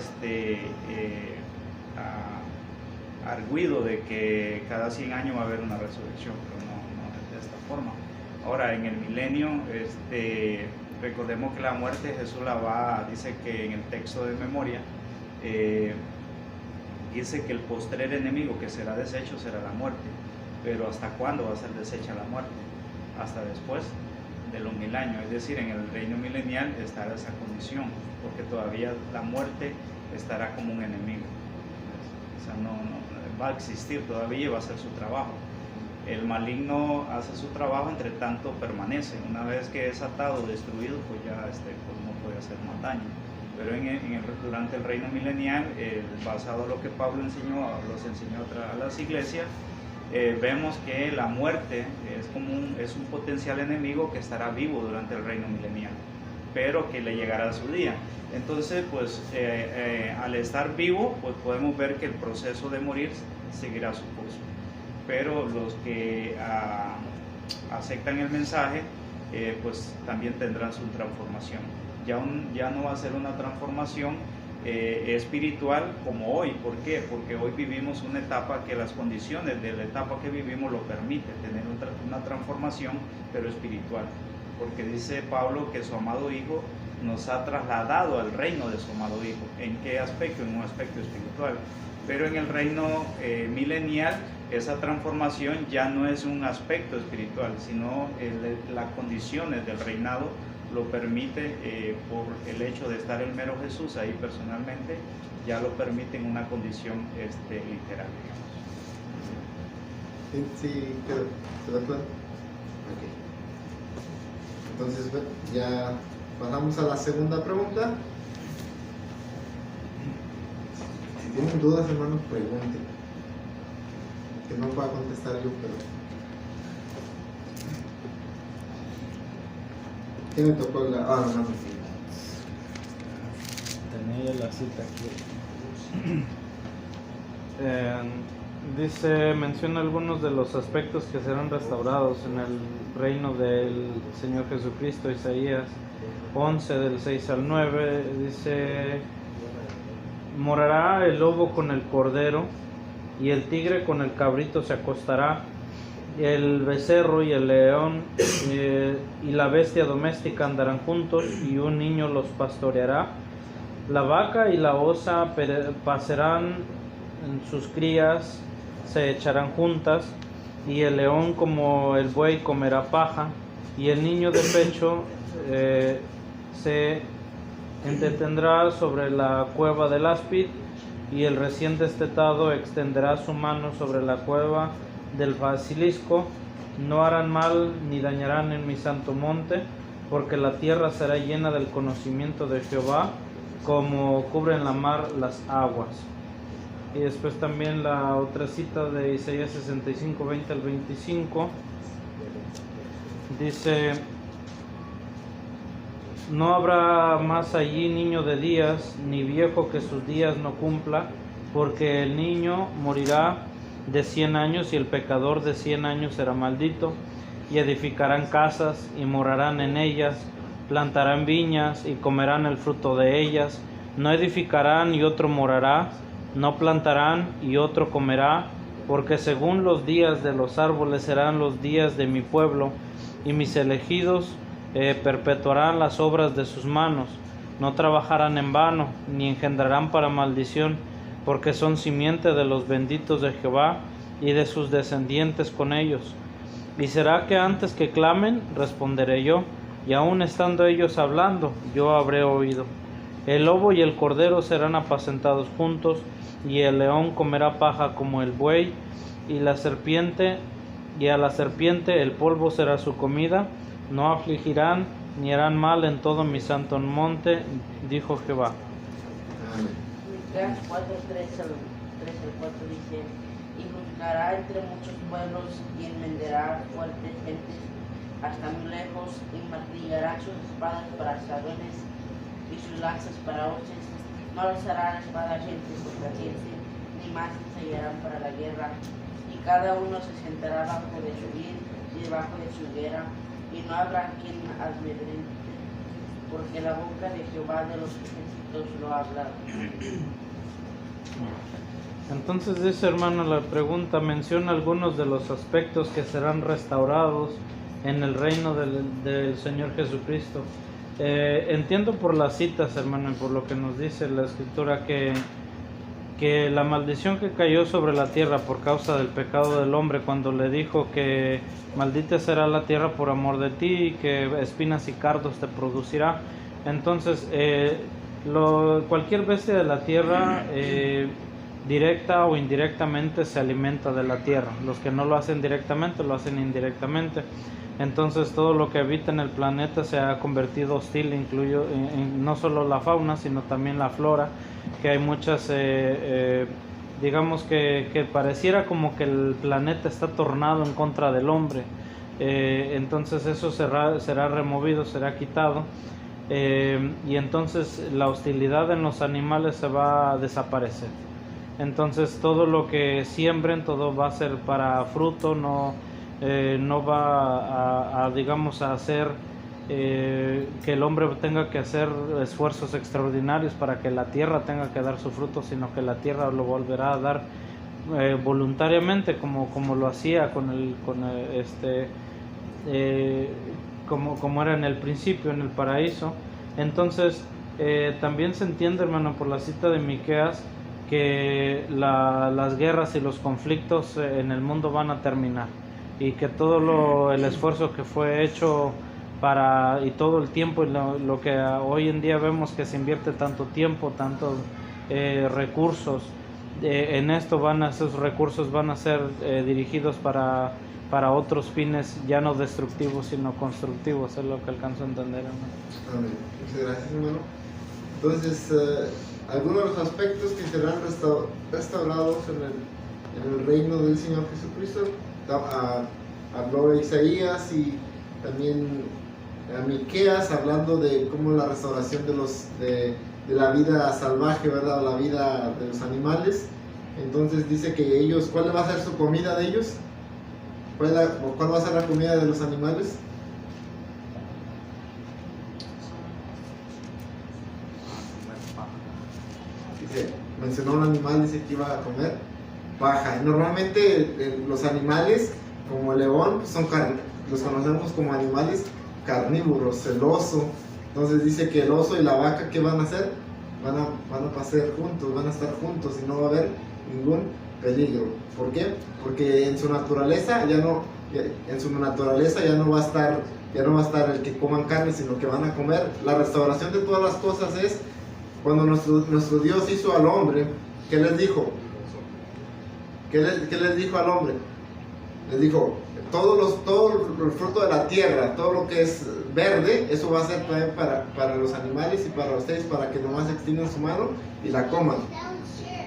S3: arguido de que cada 100 años va a haber una resurrección, pero no es de esta forma. Ahora, en el milenio, recordemos que la muerte Jesús dice que en el texto de memoria, dice que el postrer enemigo que será deshecho será la muerte. Pero ¿hasta cuándo va a ser deshecha la muerte? Hasta después de los 1000 años. Es decir, en el reino milenial estará esa condición, porque todavía la muerte estará como un enemigo. O sea, no va a existir todavía y va a hacer su trabajo. El maligno hace su trabajo, entre tanto permanece. Una vez que es atado, destruido, pues ya pues no puede hacer más daño. Pero durante el reino milenial, basado en lo que Pablo los enseñó a las iglesias, vemos que la muerte es un potencial enemigo que estará vivo durante el reino milenial, pero que le llegará su día. Entonces, pues al estar vivo, pues podemos ver que el proceso de morir seguirá su curso. Pero los que aceptan el mensaje, pues también tendrán su transformación. Ya no va a ser una transformación espiritual como hoy. ¿Por qué? Porque hoy vivimos una etapa que las condiciones de la etapa que vivimos lo permiten, tener una transformación, pero espiritual. Porque dice Pablo que su amado Hijo nos ha trasladado al reino de su amado Hijo. ¿En qué aspecto? En un aspecto espiritual. Pero en el reino milenial, esa transformación ya no es un aspecto espiritual, sino las condiciones del reinado lo permite, por el hecho de estar el mero Jesús ahí personalmente, ya lo permite en una condición literal, digamos.
S1: ¿Sí quedó claro? Ok. Entonces, ya pasamos a la segunda pregunta. Si tienen dudas, hermanos, pregunten. Que no pueda contestar yo, pero... ¿Quién me tocó la...? No.
S7: Tenía la cita aquí. Menciona algunos de los aspectos que serán restaurados en el reino del Señor Jesucristo. Isaías 11, del 6 al 9, dice: morará el lobo con el cordero, y el tigre con el cabrito se acostará. El becerro y el león y la bestia doméstica andarán juntos, y un niño los pastoreará. La vaca y la osa pasarán, sus crías se echarán juntas, y el león como el buey comerá paja, y el niño de pecho se entretendrá sobre la cueva del áspid, y el recién destetado extenderá su mano sobre la cueva del basilisco. No harán mal ni dañarán en mi santo monte, porque la tierra será llena del conocimiento de Jehová, como cubren la mar las aguas. Y después también la otra cita de Isaías 65, 20 al 25, dice: no habrá más allí niño de días, ni viejo que sus días no cumpla, porque el niño morirá de 100 años, y el pecador de 100 años será maldito. y edificarán casas y morarán en ellas, plantarán viñas y comerán el fruto de ellas, no edificarán y otro morará, no plantarán y otro comerá, porque según los días de los árboles serán los días de mi pueblo, y mis elegidos perpetuarán las obras de sus manos, no trabajarán en vano, ni engendrarán para maldición, porque son simiente de los benditos de Jehová y de sus descendientes con ellos. Y será que antes que clamen, responderé yo, y aun estando ellos hablando, yo habré oído. El lobo y el cordero serán apacentados juntos, y el león comerá paja como el buey, y a la serpiente el polvo será su comida. No afligirán ni harán mal en todo mi santo monte, dijo Jehová.
S1: Amén.
S2: Miqueas 4, 3 al 4 dice: y juzgará entre muchos pueblos y enmendará fuertes gentes hasta muy lejos, y martillarán sus espadas para asadones y sus lanzas para hoces. No alzarán espada gente contra gente, ni más ensayarán para la guerra, y cada uno se sentará bajo de su bien y debajo de su higuera, y no habrá quien amedrente, porque la boca de Jehová de los ejércitos lo ha hablado.
S7: Entonces dice, hermano, la pregunta menciona algunos de los aspectos que serán restaurados en el reino del Señor Jesucristo. Entiendo por las citas, hermano, y por lo que nos dice la Escritura, que la maldición que cayó sobre la tierra por causa del pecado del hombre, cuando le dijo que maldita será la tierra por amor de ti, y que espinas y cardos te producirá. Entonces, cualquier bestia de la tierra, directa o indirectamente, se alimenta de la tierra. Los que no lo hacen directamente, lo hacen indirectamente. Entonces todo lo que habita en el planeta se ha convertido hostil, incluyo no solo la fauna, sino también la flora, que hay muchas, digamos que pareciera como que el planeta está tornado en contra del hombre. Entonces eso será removido, será quitado, y entonces la hostilidad en los animales se va a desaparecer. Entonces todo lo que siembren, todo va a ser para fruto, no va a digamos a hacer que el hombre tenga que hacer esfuerzos extraordinarios para que la tierra tenga que dar su fruto, sino que la tierra lo volverá a dar voluntariamente, como lo hacía como era en el principio, en el paraíso. Entonces también se entiende, hermano, por la cita de Miqueas, que las guerras y los conflictos en el mundo van a terminar, y que todo el esfuerzo que fue hecho y todo el tiempo y lo que hoy en día vemos que se invierte tanto tiempo, tantos recursos en esto, esos recursos van a ser dirigidos para otros fines, ya no destructivos sino constructivos. Es lo que alcanzo a entender, hermano.
S1: Amén. Muchas gracias, hermano. Entonces, algunos de los aspectos que serán restaurados en el reino del Señor Jesucristo, habló Isaías y también Miqueas, hablando de cómo la restauración de la vida salvaje, ¿verdad? La vida de los animales. Entonces dice que ellos, ¿cuál va a ser su comida de ellos? ¿Cuál va a ser la comida de los animales? Dice, mencionó un animal, dice que iba a comer paja. Normalmente los animales, como el león, los conocemos como animales carnívoros, el oso. Entonces dice que el oso y la vaca, ¿qué van a hacer? Van a pasar juntos, van a estar juntos y no va a haber ningún peligro. ¿Por qué? Porque en su naturaleza ya no va a estar el que coman carne, sino que van a comer. La restauración de todas las cosas es cuando nuestro Dios hizo al hombre. ¿Qué les dijo? ¿Qué les dijo al hombre? Les dijo, todo el fruto de la tierra, todo lo que es verde, eso va a ser también para los animales y para ustedes, para que nomás extiendan su mano y la coman.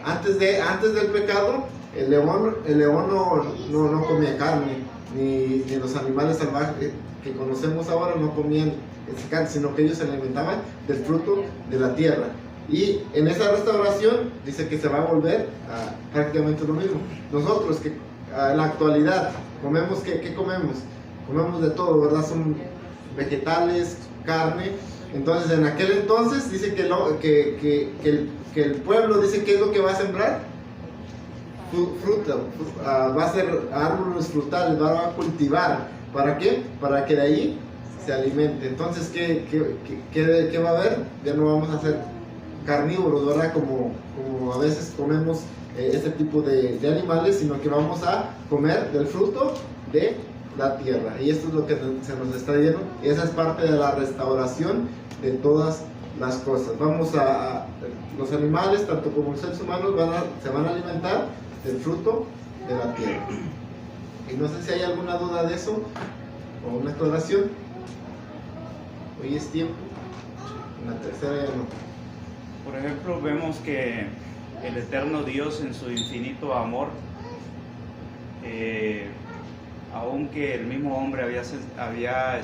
S1: Antes del pecado, el león no comía carne, ni los animales salvajes que conocemos ahora no comían carne, sino que ellos se alimentaban del fruto de la tierra. Y en esa restauración dice que se va a volver prácticamente lo mismo. Nosotros que en la actualidad comemos, ¿qué comemos? comemos de todo, ¿verdad? Son vegetales, carne. Entonces, en aquel entonces dice que el pueblo dice que es lo que va a sembrar, fruta, va a ser árboles frutales, va a cultivar. ¿Para qué? Para que de ahí se alimente. Entonces, ¿qué va a haber? Ya no vamos a ser carnívoros, ¿verdad? Como a veces comemos este tipo de animales, sino que vamos a comer del fruto de la tierra. Y esto es lo que se nos está diciendo. Esa es parte de la restauración de todas las cosas. Los animales, tanto como los seres humanos, se van a alimentar del fruto de la tierra. Y no sé si hay alguna duda de eso o una aclaración. Hoy es tiempo. En la tercera ya no.
S3: Por ejemplo, vemos que el eterno Dios en su infinito amor, aunque el mismo hombre había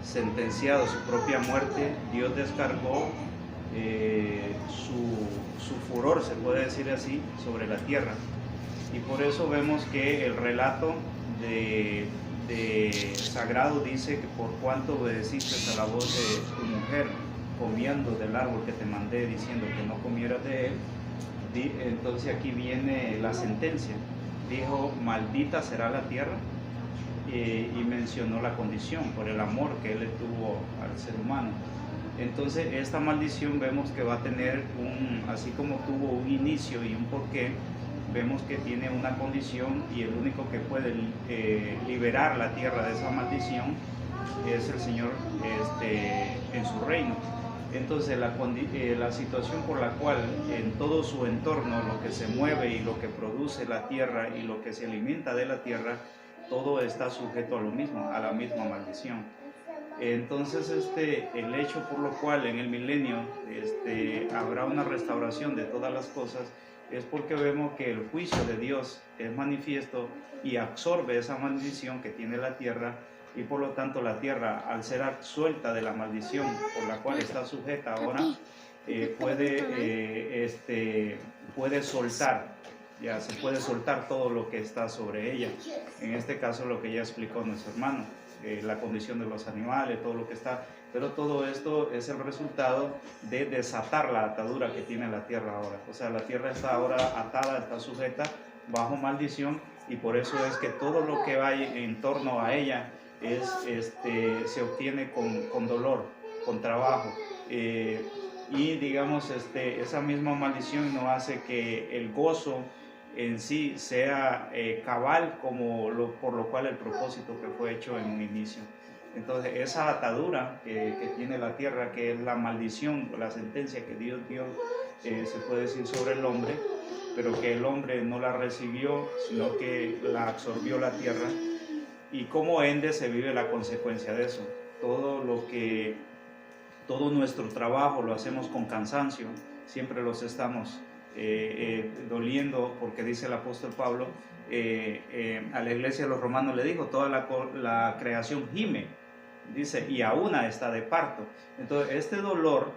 S3: sentenciado su propia muerte, Dios descargó su furor, se puede decir así, sobre la tierra. Y por eso vemos que el relato de sagrado dice que por cuanto obedeciste a la voz de tu mujer, comiendo del árbol que te mandé diciendo que no comieras de él, entonces aquí viene la sentencia. Dijo, maldita será la tierra, y mencionó la condición por el amor que él le tuvo al ser humano. Entonces esta maldición vemos que va a tener así como tuvo un inicio y un porqué, vemos que tiene una condición, y el único que puede liberar la tierra de esa maldición es el Señor en su reino. Entonces la situación por la cual en todo su entorno, lo que se mueve y lo que produce la tierra y lo que se alimenta de la tierra, todo está sujeto a lo mismo, a la misma maldición. Entonces el hecho por lo cual en el milenio habrá una restauración de todas las cosas es porque vemos que el juicio de Dios es manifiesto y absorbe esa maldición que tiene la tierra, y por lo tanto la tierra, al ser absuelta de la maldición por la cual está sujeta ahora, puede soltar, ya se puede soltar todo lo que está sobre ella. En este caso lo que ya explicó nuestro hermano, la condición de los animales, todo lo que está, pero todo esto es el resultado de desatar la atadura que tiene la tierra ahora. O sea, la tierra está ahora atada, está sujeta bajo maldición, y por eso es que todo lo que hay en torno a ella se obtiene con dolor, con trabajo, y digamos esa misma maldición no hace que el gozo en sí sea cabal por lo cual el propósito que fue hecho en un inicio. Entonces esa atadura que tiene la tierra, que es la maldición, la sentencia que Dios dio, se puede decir sobre el hombre, pero que el hombre no la recibió, sino que la absorbió la tierra, y como ende se vive la consecuencia de eso. Todo nuestro trabajo lo hacemos con cansancio, siempre los estamos doliendo, porque dice el apóstol Pablo a la iglesia de los romanos, le dijo, toda la creación gime, dice, y a una está de parto. Entonces este dolor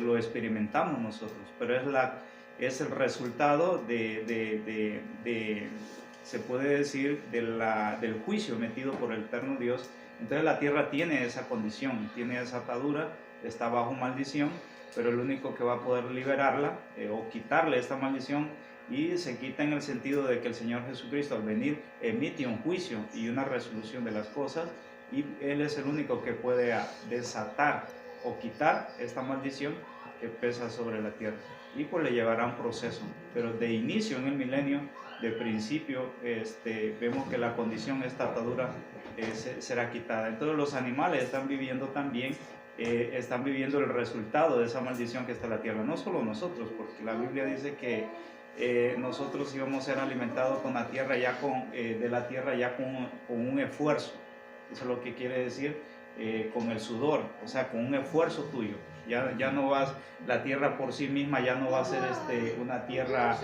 S3: lo experimentamos nosotros, pero es el resultado se puede decir, del juicio metido por el eterno Dios. Entonces la tierra tiene esa condición, tiene esa atadura, está bajo maldición, pero el único que va a poder liberarla o quitarle esta maldición, y se quita en el sentido de que el Señor Jesucristo al venir emite un juicio y una resolución de las cosas, y Él es el único que puede desatar o quitar esta maldición que pesa sobre la tierra, y pues le llevará un proceso, pero de inicio en el milenio, de principio, vemos que la condición, esta atadura, será quitada. Entonces los animales están viviendo también, están viviendo el resultado de esa maldición que está en la tierra, no solo nosotros, porque la Biblia dice que nosotros íbamos a ser alimentados con la tierra de la tierra ya con un esfuerzo. Eso es lo que quiere decir con el sudor, o sea, con un esfuerzo tuyo. Ya no la tierra por sí misma ya no va a ser una tierra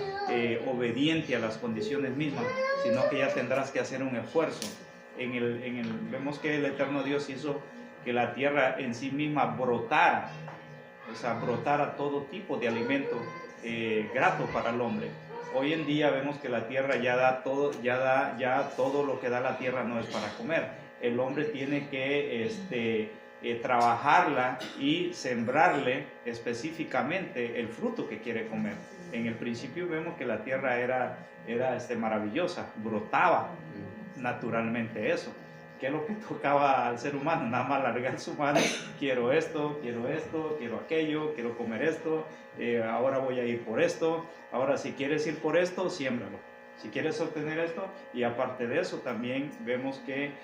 S3: obediente a las condiciones mismas, sino que ya tendrás que hacer un esfuerzo. Vemos que el eterno Dios hizo que la tierra en sí misma brotara, o sea, brotara todo tipo de alimento grato para el hombre. Hoy en día vemos que la tierra ya todo lo que da la tierra no es para comer. El hombre tiene que trabajarla y sembrarle específicamente el fruto que quiere comer. En el principio vemos que la tierra era maravillosa, brotaba naturalmente eso. ¿Qué es lo que tocaba al ser humano? Nada más alargar su mano, quiero esto, quiero aquello, quiero comer esto, ahora voy a ir por esto, ahora si quieres ir por esto, siémbralo, si quieres obtener esto. Y aparte de eso también vemos que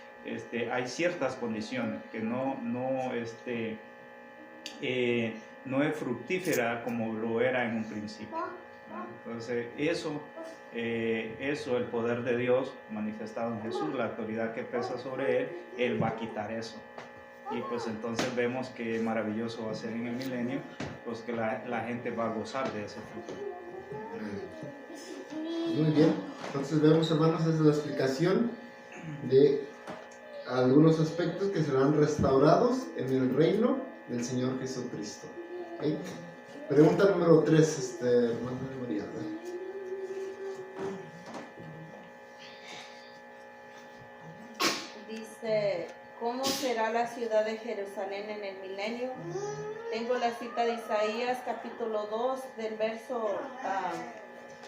S3: hay ciertas condiciones que no es fructífera como lo era en un principio, ¿no? Entonces eso, el poder de Dios manifestado en Jesús, la autoridad que pesa sobre Él va a quitar eso. Y pues entonces vemos que maravilloso va a ser en el milenio, pues que la gente va a gozar de ese fruto.
S1: Muy bien, entonces vemos, hermanos, esa es la explicación de algunos aspectos que serán restaurados en el reino del Señor Jesucristo. ¿Okay? Pregunta número 3, hermana María.
S4: Dice, ¿cómo será la ciudad de Jerusalén en el milenio? Tengo la cita de Isaías capítulo 2 del verso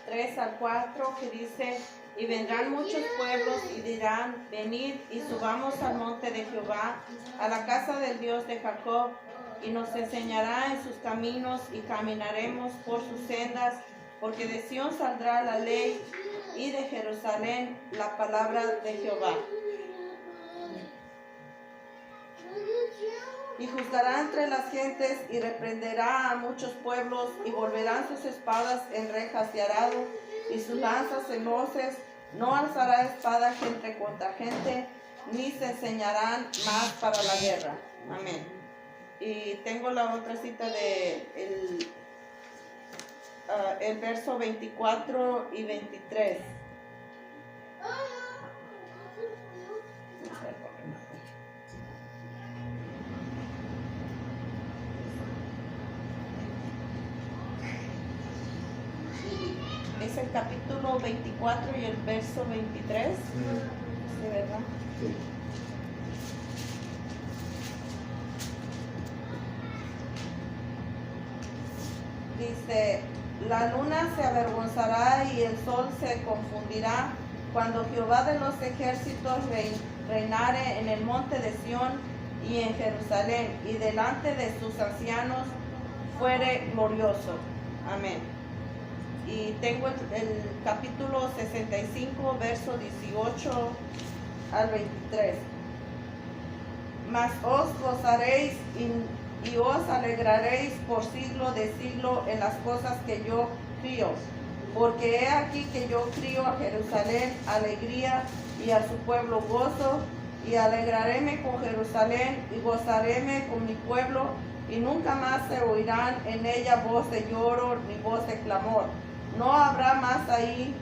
S4: 3 al 4 que dice: y vendrán muchos pueblos y dirán, venid y subamos al monte de Jehová, a la casa del Dios de Jacob, y nos enseñará en sus caminos y caminaremos por sus sendas, porque de Sión saldrá la ley y de Jerusalén la palabra de Jehová. Y juzgará entre las gentes y reprenderá a muchos pueblos, y volverán sus espadas en rejas de arado y sus lanzas en hoces. No alzará espada gente contra gente, ni se enseñarán más para la guerra. Amén. Y tengo la otra cita de el verso 24 y 23. Es el capítulo 24 y el verso 23. ¿Sí, verdad?
S1: Sí.
S4: Dice, la luna se avergonzará y el sol se confundirá cuando Jehová de los ejércitos reinare en el monte de Sión y en Jerusalén, y delante de sus ancianos fuere glorioso. Amén. Y tengo el capítulo 65, verso 18 al 23. Mas os gozaréis y os alegraréis por siglo de siglo en las cosas que yo crío. Porque he aquí que yo crío a Jerusalén alegría y a su pueblo gozo, y alegraréme con Jerusalén y gozaréme con mi pueblo, y nunca más se oirán en ella voz de lloro ni voz de clamor. No habrá más ahí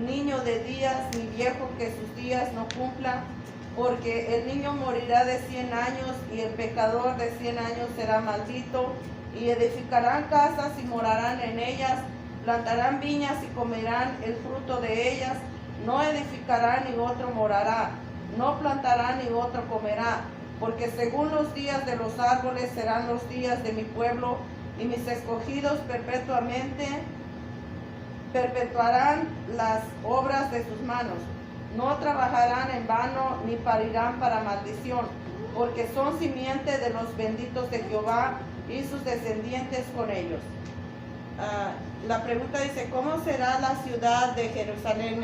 S4: niño de días, ni viejo que sus días no cumpla, porque el niño morirá de 100 años, y el pecador de 100 años será maldito, y edificarán casas y morarán en ellas, plantarán viñas y comerán el fruto de ellas, no edificarán ni otro morará, no plantará ni otro comerá, porque según los días de los árboles serán los días de mi pueblo, y mis escogidos perpetuarán las obras de sus manos. No trabajarán en vano, ni parirán para maldición, porque son simiente de los benditos de Jehová, y sus descendientes con ellos. La pregunta dice, ¿cómo será la ciudad de Jerusalén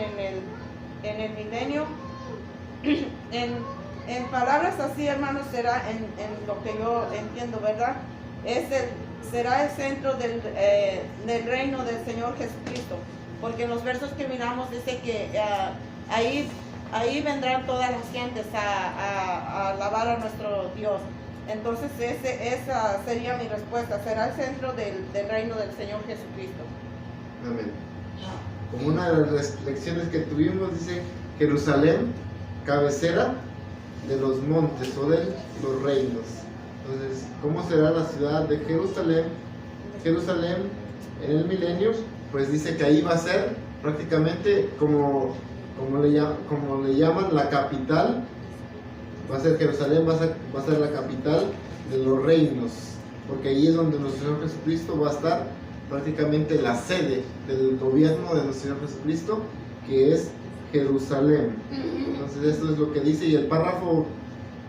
S4: en el milenio? En palabras así, hermanos, será en lo que yo entiendo, ¿verdad? Será el centro del reino del Señor Jesucristo, porque en los versos que miramos dice que ahí vendrán todas las gentes a alabar a nuestro Dios. Entonces esa sería mi respuesta, será el centro del reino del Señor Jesucristo.
S1: Amén. Como una de las lecciones que tuvimos, dice Jerusalén, cabecera de los montes o de los reinos. Entonces, ¿cómo será la ciudad de Jerusalén en el milenio? pues dice que ahí va a ser prácticamente como le llaman la capital, va a ser Jerusalén, va a ser la capital de los reinos, porque ahí es donde nuestro Señor Jesucristo va a estar prácticamente la sede del gobierno de nuestro Señor Jesucristo, que es Jerusalén. Entonces esto es lo que dice, y el párrafo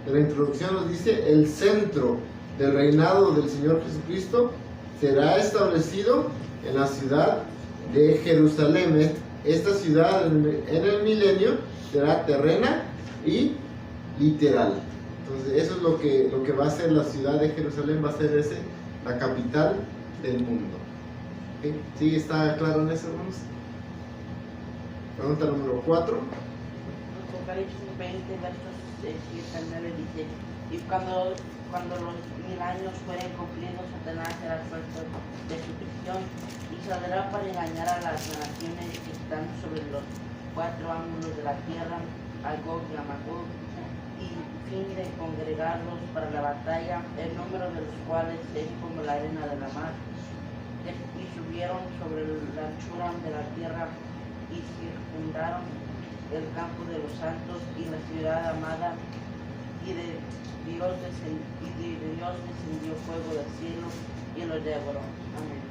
S1: de la introducción nos dice: el centro del reinado del Señor Jesucristo será establecido en la ciudad de Jerusalén. Esta ciudad en el milenio será terrena y literal. Entonces eso es lo que va a ser la ciudad de Jerusalén, va a ser la capital del mundo. ¿Okay? ¿Sí está claro en eso, hermanos? Pregunta número 4.
S2: Apocalipsis 20, versos 7 al 9 dice: y cuando los 1000 años fueren cumplidos, Satanás será suelto de su prisión y saldrá para engañar a las naciones que están sobre los 4 ángulos de la tierra, a Gog y a Magog, y finge congregarlos para la batalla, el número de los cuales es como la arena de la mar. Y subieron sobre la anchura de la tierra y circundaron el campo de los santos y la ciudad amada, y de Dios descendió fuego del cielo y los devoró. Amén.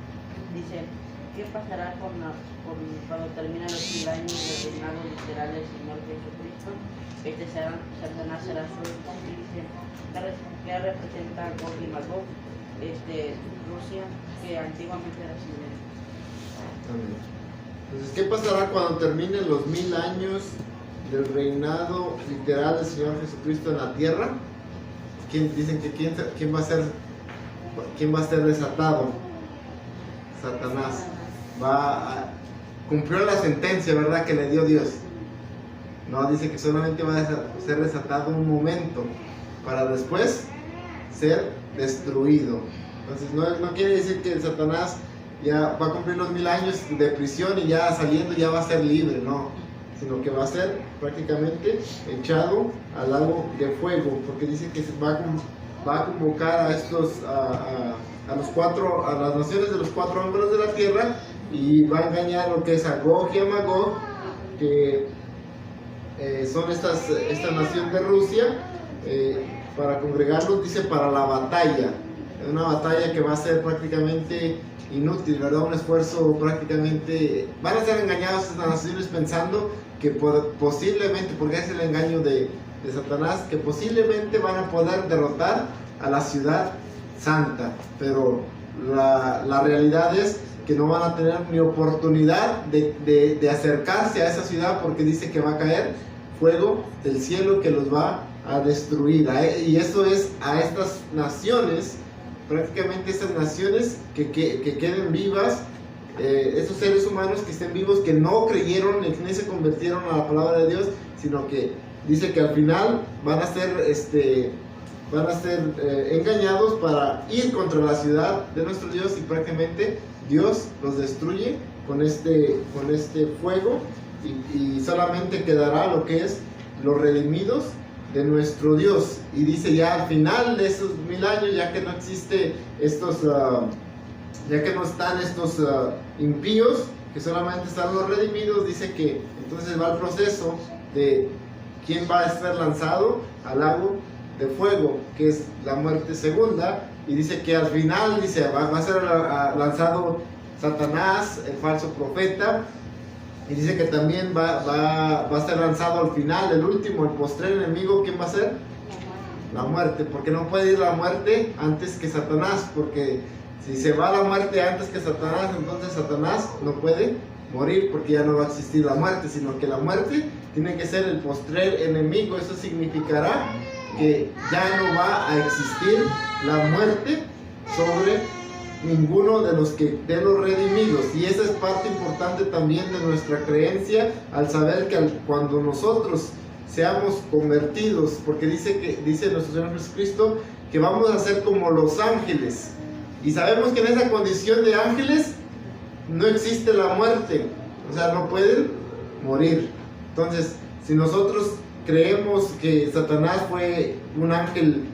S2: Dice: ¿qué pasará cuando terminen los 1000 años del reinado literal del Señor Jesucristo? Satanás será suelto. Dice que representa a Gog y Magog, Rusia, que antiguamente era Siria.
S1: Amén. Entonces, ¿qué pasará cuando terminen los 1000 años del reinado literal del Señor Jesucristo en la tierra? Dicen que quién va a ser desatado? Satanás. Cumplió la sentencia, ¿verdad?, que le dio Dios. No, dice que solamente va a ser desatado un momento para después ser destruido. Entonces no quiere decir que Satanás ya va a cumplir los 1000 años de prisión y ya saliendo ya va a ser libre, no, sino que va a ser prácticamente echado al lago de fuego, porque dice que va a convocar a las naciones de los 4 ángulos de la tierra, y va a engañar lo que es a Gog y a Magog, que son esta nación de Rusia, para congregarlos, dice, para la batalla. Una batalla que va a ser prácticamente inútil, ¿verdad? Un esfuerzo prácticamente... Van a ser engañados estas naciones pensando que posiblemente, porque es el engaño de Satanás, que posiblemente van a poder derrotar a la ciudad santa, pero la realidad es que no van a tener ni oportunidad de acercarse a esa ciudad, porque dice que va a caer fuego del cielo que los va a destruir. Y eso es a estas naciones, prácticamente estas naciones que queden vivas, estos seres humanos que estén vivos, que no creyeron ni se convirtieron a la palabra de Dios, sino que dice que al final van a ser engañados para ir contra la ciudad de nuestro Dios, y prácticamente Dios los destruye con este fuego, y solamente quedará lo que es los redimidos de nuestro Dios. Y dice, ya al final de esos 1000 años, ya que no existe ya que no están estos impíos, que solamente están los redimidos, dice que entonces va el proceso de quién va a ser lanzado al lago de fuego, que es la muerte segunda. Y dice que al final, dice, va a ser lanzado Satanás, el falso profeta. Y dice que también va a ser lanzado al final, el último, el postrer enemigo. ¿Quién va a ser? La muerte, porque no puede ir la muerte antes que Satanás, porque si se va la muerte antes que Satanás, entonces Satanás no puede morir, porque ya no va a existir la muerte, sino que la muerte tiene que ser el postrer enemigo. Eso significará que ya no va a existir la muerte sobre ninguno de los redimidos. Y esa es parte importante también de nuestra creencia, al saber que cuando nosotros seamos convertidos, porque dice nuestro Señor Jesucristo que vamos a ser como los ángeles, y sabemos que en esa condición de ángeles no existe la muerte, o sea, no pueden morir. Entonces, si nosotros creemos que Satanás fue un ángel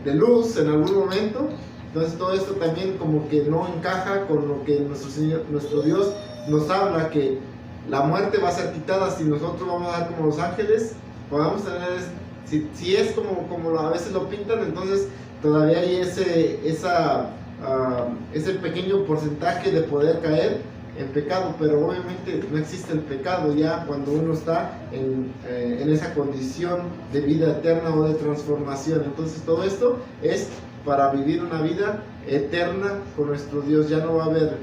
S1: de luz en algún momento, Entonces todo esto también como que no encaja con lo que nuestro Dios nos habla, que la muerte va a ser quitada si nosotros vamos a dar como los ángeles, podamos tener, si es como a veces lo pintan, entonces todavía hay ese pequeño porcentaje de poder caer en pecado, pero obviamente no existe el pecado ya cuando uno está en esa condición de vida eterna o de transformación. Entonces todo esto es para vivir una vida eterna con nuestro Dios. Ya no va a haber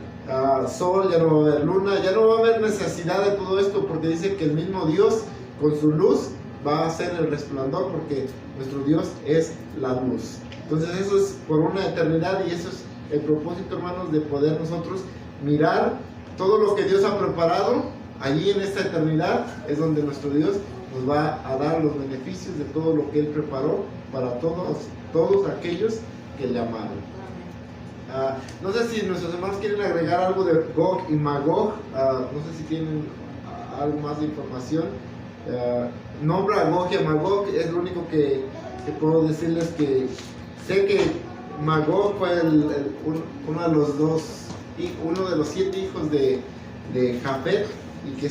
S1: sol, ya no va a haber luna, ya no va a haber necesidad de todo esto, porque dice que el mismo Dios con su luz va a hacer el resplandor, porque nuestro Dios es la luz. Entonces eso es por una eternidad, y eso es el propósito, hermanos, de poder nosotros mirar todo lo que Dios ha preparado allí en esta eternidad. Es donde nuestro Dios nos va a dar los beneficios de todo lo que Él preparó para todos aquellos que le amaron. No sé si nuestros hermanos quieren agregar algo de Gog y Magog. No sé si tienen algo más de información. Nombra a Gog y a Magog, es lo único que puedo decirles, que sé que Magog fue uno de los 7 hijos de Jafet, y que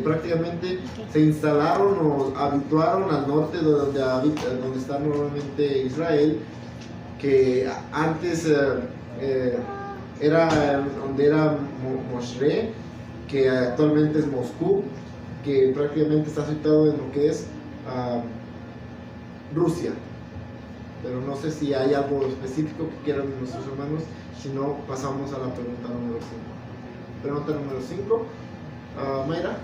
S1: prácticamente se instalaron o habituaron al norte de donde está normalmente Israel, que antes era donde era Moshe, que actualmente es Moscú, que prácticamente está situado en lo que es Rusia. Pero no sé si hay algo específico que quieran nuestros hermanos. Si no, pasamos a la pregunta número 5. Pregunta número 5. Mayra.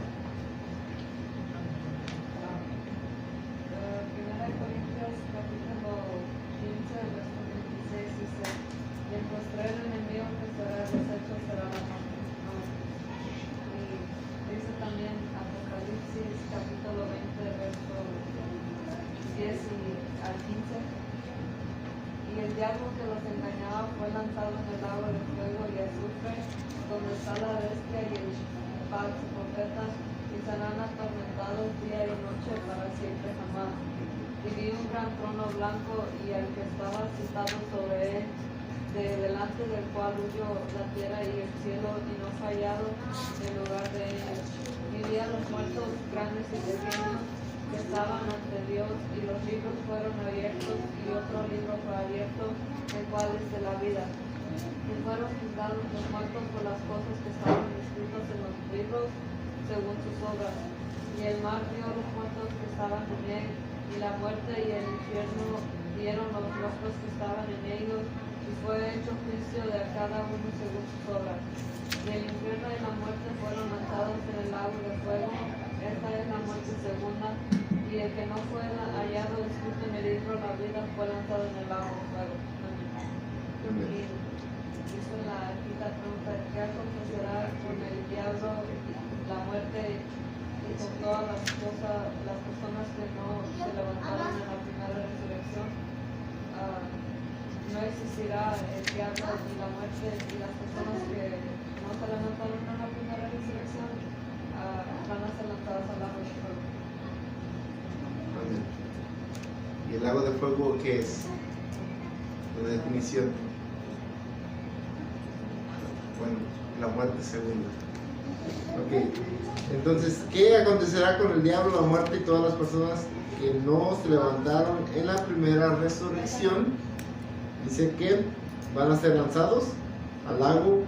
S5: Primera de Corintios, capítulo 15, verso 26, dice: y el postrer enemigo que será deshecho será la muerte. Y dice también Apocalipsis, capítulo 20, verso 10 al 15. Y el diablo que los engañaba fue lanzado en el lago de fuego y azufre, donde está la bestia y el falso profeta, y serán atormentados día y noche para siempre jamás. Y vi un gran trono blanco, y al que estaba sentado sobre él, delante del cual huyó la tierra y el cielo, y no fue hallado en lugar de ellos. Y vi a los muertos grandes y pequeños que estaban ante Dios, y los libros fueron abiertos, y otro libro fue abierto, el cual es de la vida. Y fueron juzgados los muertos por las cosas que estaban escritas en los libros, según sus obras. Y el mar dio los muertos que estaban en él, y la muerte y el infierno dieron los rostros que estaban en ellos, y fue hecho juicio de a cada uno según sus obras. Y el infierno y la muerte fueron lanzados en el lago de fuego. Esta es la muerte segunda, y el que no fue hallado escrito en el libro de la vida fue lanzado en el lago de fuego. Amén. Y hizo la quinta pregunta: ¿qué acontecerá con el diablo, la muerte y con todas las personas que no se levantaron en la primera resurrección? No existirá el diablo y la muerte, y las personas que no se levantaron en la primera resurrección van a ser lanzadas al lago de fuego.
S1: Amén. ¿Y el lago de fuego qué es? La definición. Bueno, la muerte segunda. Ok. Entonces, ¿qué acontecerá con el diablo, la muerte y todas las personas que no se levantaron en la primera resurrección? Dice que van a ser lanzados al lago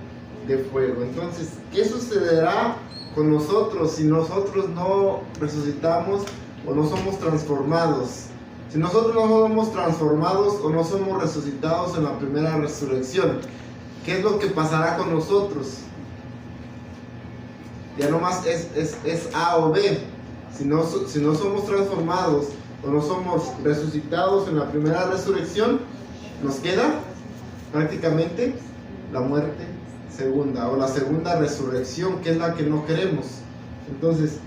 S1: de fuego. Entonces, ¿qué sucederá con nosotros si nosotros no resucitamos o no somos transformados? Si nosotros no somos transformados o no somos resucitados en la primera resurrección, ¿qué es lo que pasará con nosotros? Ya nomás es A o B. Si no somos transformados o no somos resucitados en la primera resurrección, nos queda prácticamente la muerte segunda, o la segunda resurrección, que es la que no queremos. Entonces,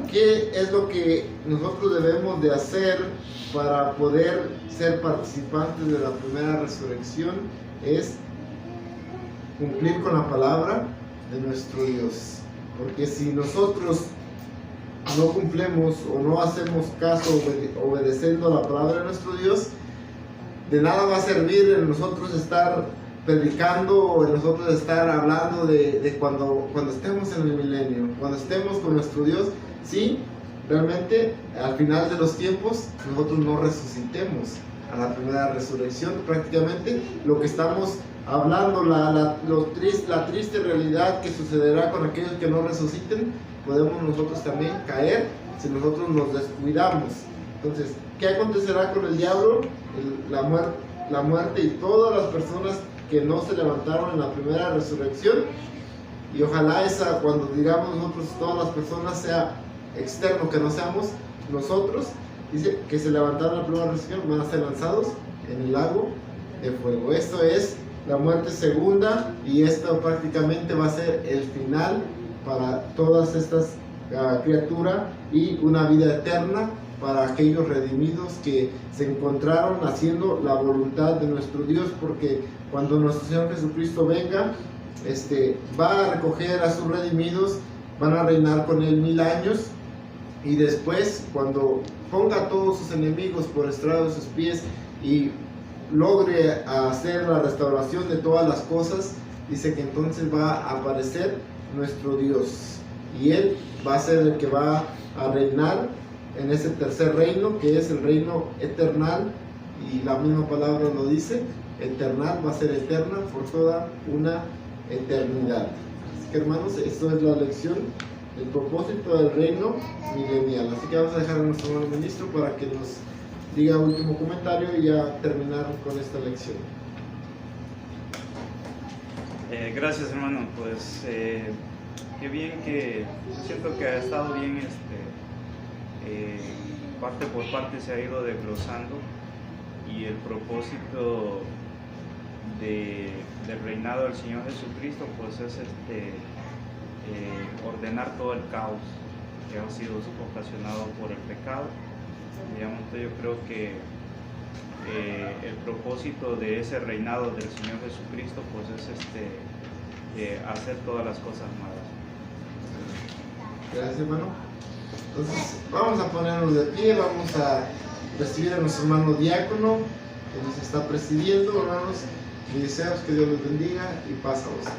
S1: ¿qué es lo que nosotros debemos de hacer para poder ser participantes de la primera resurrección? Es cumplir con la palabra de nuestro Dios. Porque si nosotros no cumplimos o no hacemos caso obedeciendo a la palabra de nuestro Dios, de nada va a servir en nosotros estar predicando o en nosotros estar hablando de cuando estemos en el milenio, cuando estemos con nuestro Dios, sí, realmente al final de los tiempos nosotros no resucitemos a la primera resurrección. Prácticamente lo que estamos hablando, la triste realidad que sucederá con aquellos que no resuciten, podemos nosotros también caer si nosotros nos descuidamos. Entonces, ¿qué acontecerá con el diablo? La muerte y todas las personas que no se levantaron en la primera resurrección. Y ojalá esa, cuando digamos nosotros todas las personas, sea externo, que no seamos nosotros. Dice que se levantaron en la primera resurrección, van a ser lanzados en el lago de fuego. Esto es la muerte segunda, y esto prácticamente va a ser el final para todas estas criaturas, y una vida eterna para aquellos redimidos que se encontraron haciendo la voluntad de nuestro Dios, porque cuando nuestro Señor Jesucristo venga, va a recoger a sus redimidos, van a reinar con Él 1000 años, y después, cuando ponga a todos sus enemigos por estrado de sus pies y logre hacer la restauración de todas las cosas, dice que entonces va a aparecer nuestro Dios, y Él va a ser el que va a reinar en ese tercer reino, que es el reino eternal, y la misma palabra lo dice, eternal, va a ser eterna por toda una eternidad. Así que, hermanos, esto es la lección, el propósito del reino milenial. Así que vamos a dejar a nuestro hermano ministro para que nos diga último comentario y ya terminar con esta lección.
S3: Gracias, hermano. Pues qué bien, que siento que ha estado bien, parte por parte se ha ido desglosando, y el propósito del reinado del Señor Jesucristo pues es ordenar todo el caos que ha sido ocasionado por el pecado. Digamos, yo creo que el propósito de ese reinado del Señor Jesucristo pues es hacer todas las cosas nuevas.
S1: Gracias, hermano. Entonces, vamos a ponernos de pie, vamos a recibir a nuestro hermano diácono que nos está presidiendo, hermanos. Mi deseo es que Dios los bendiga y paz a vosotros.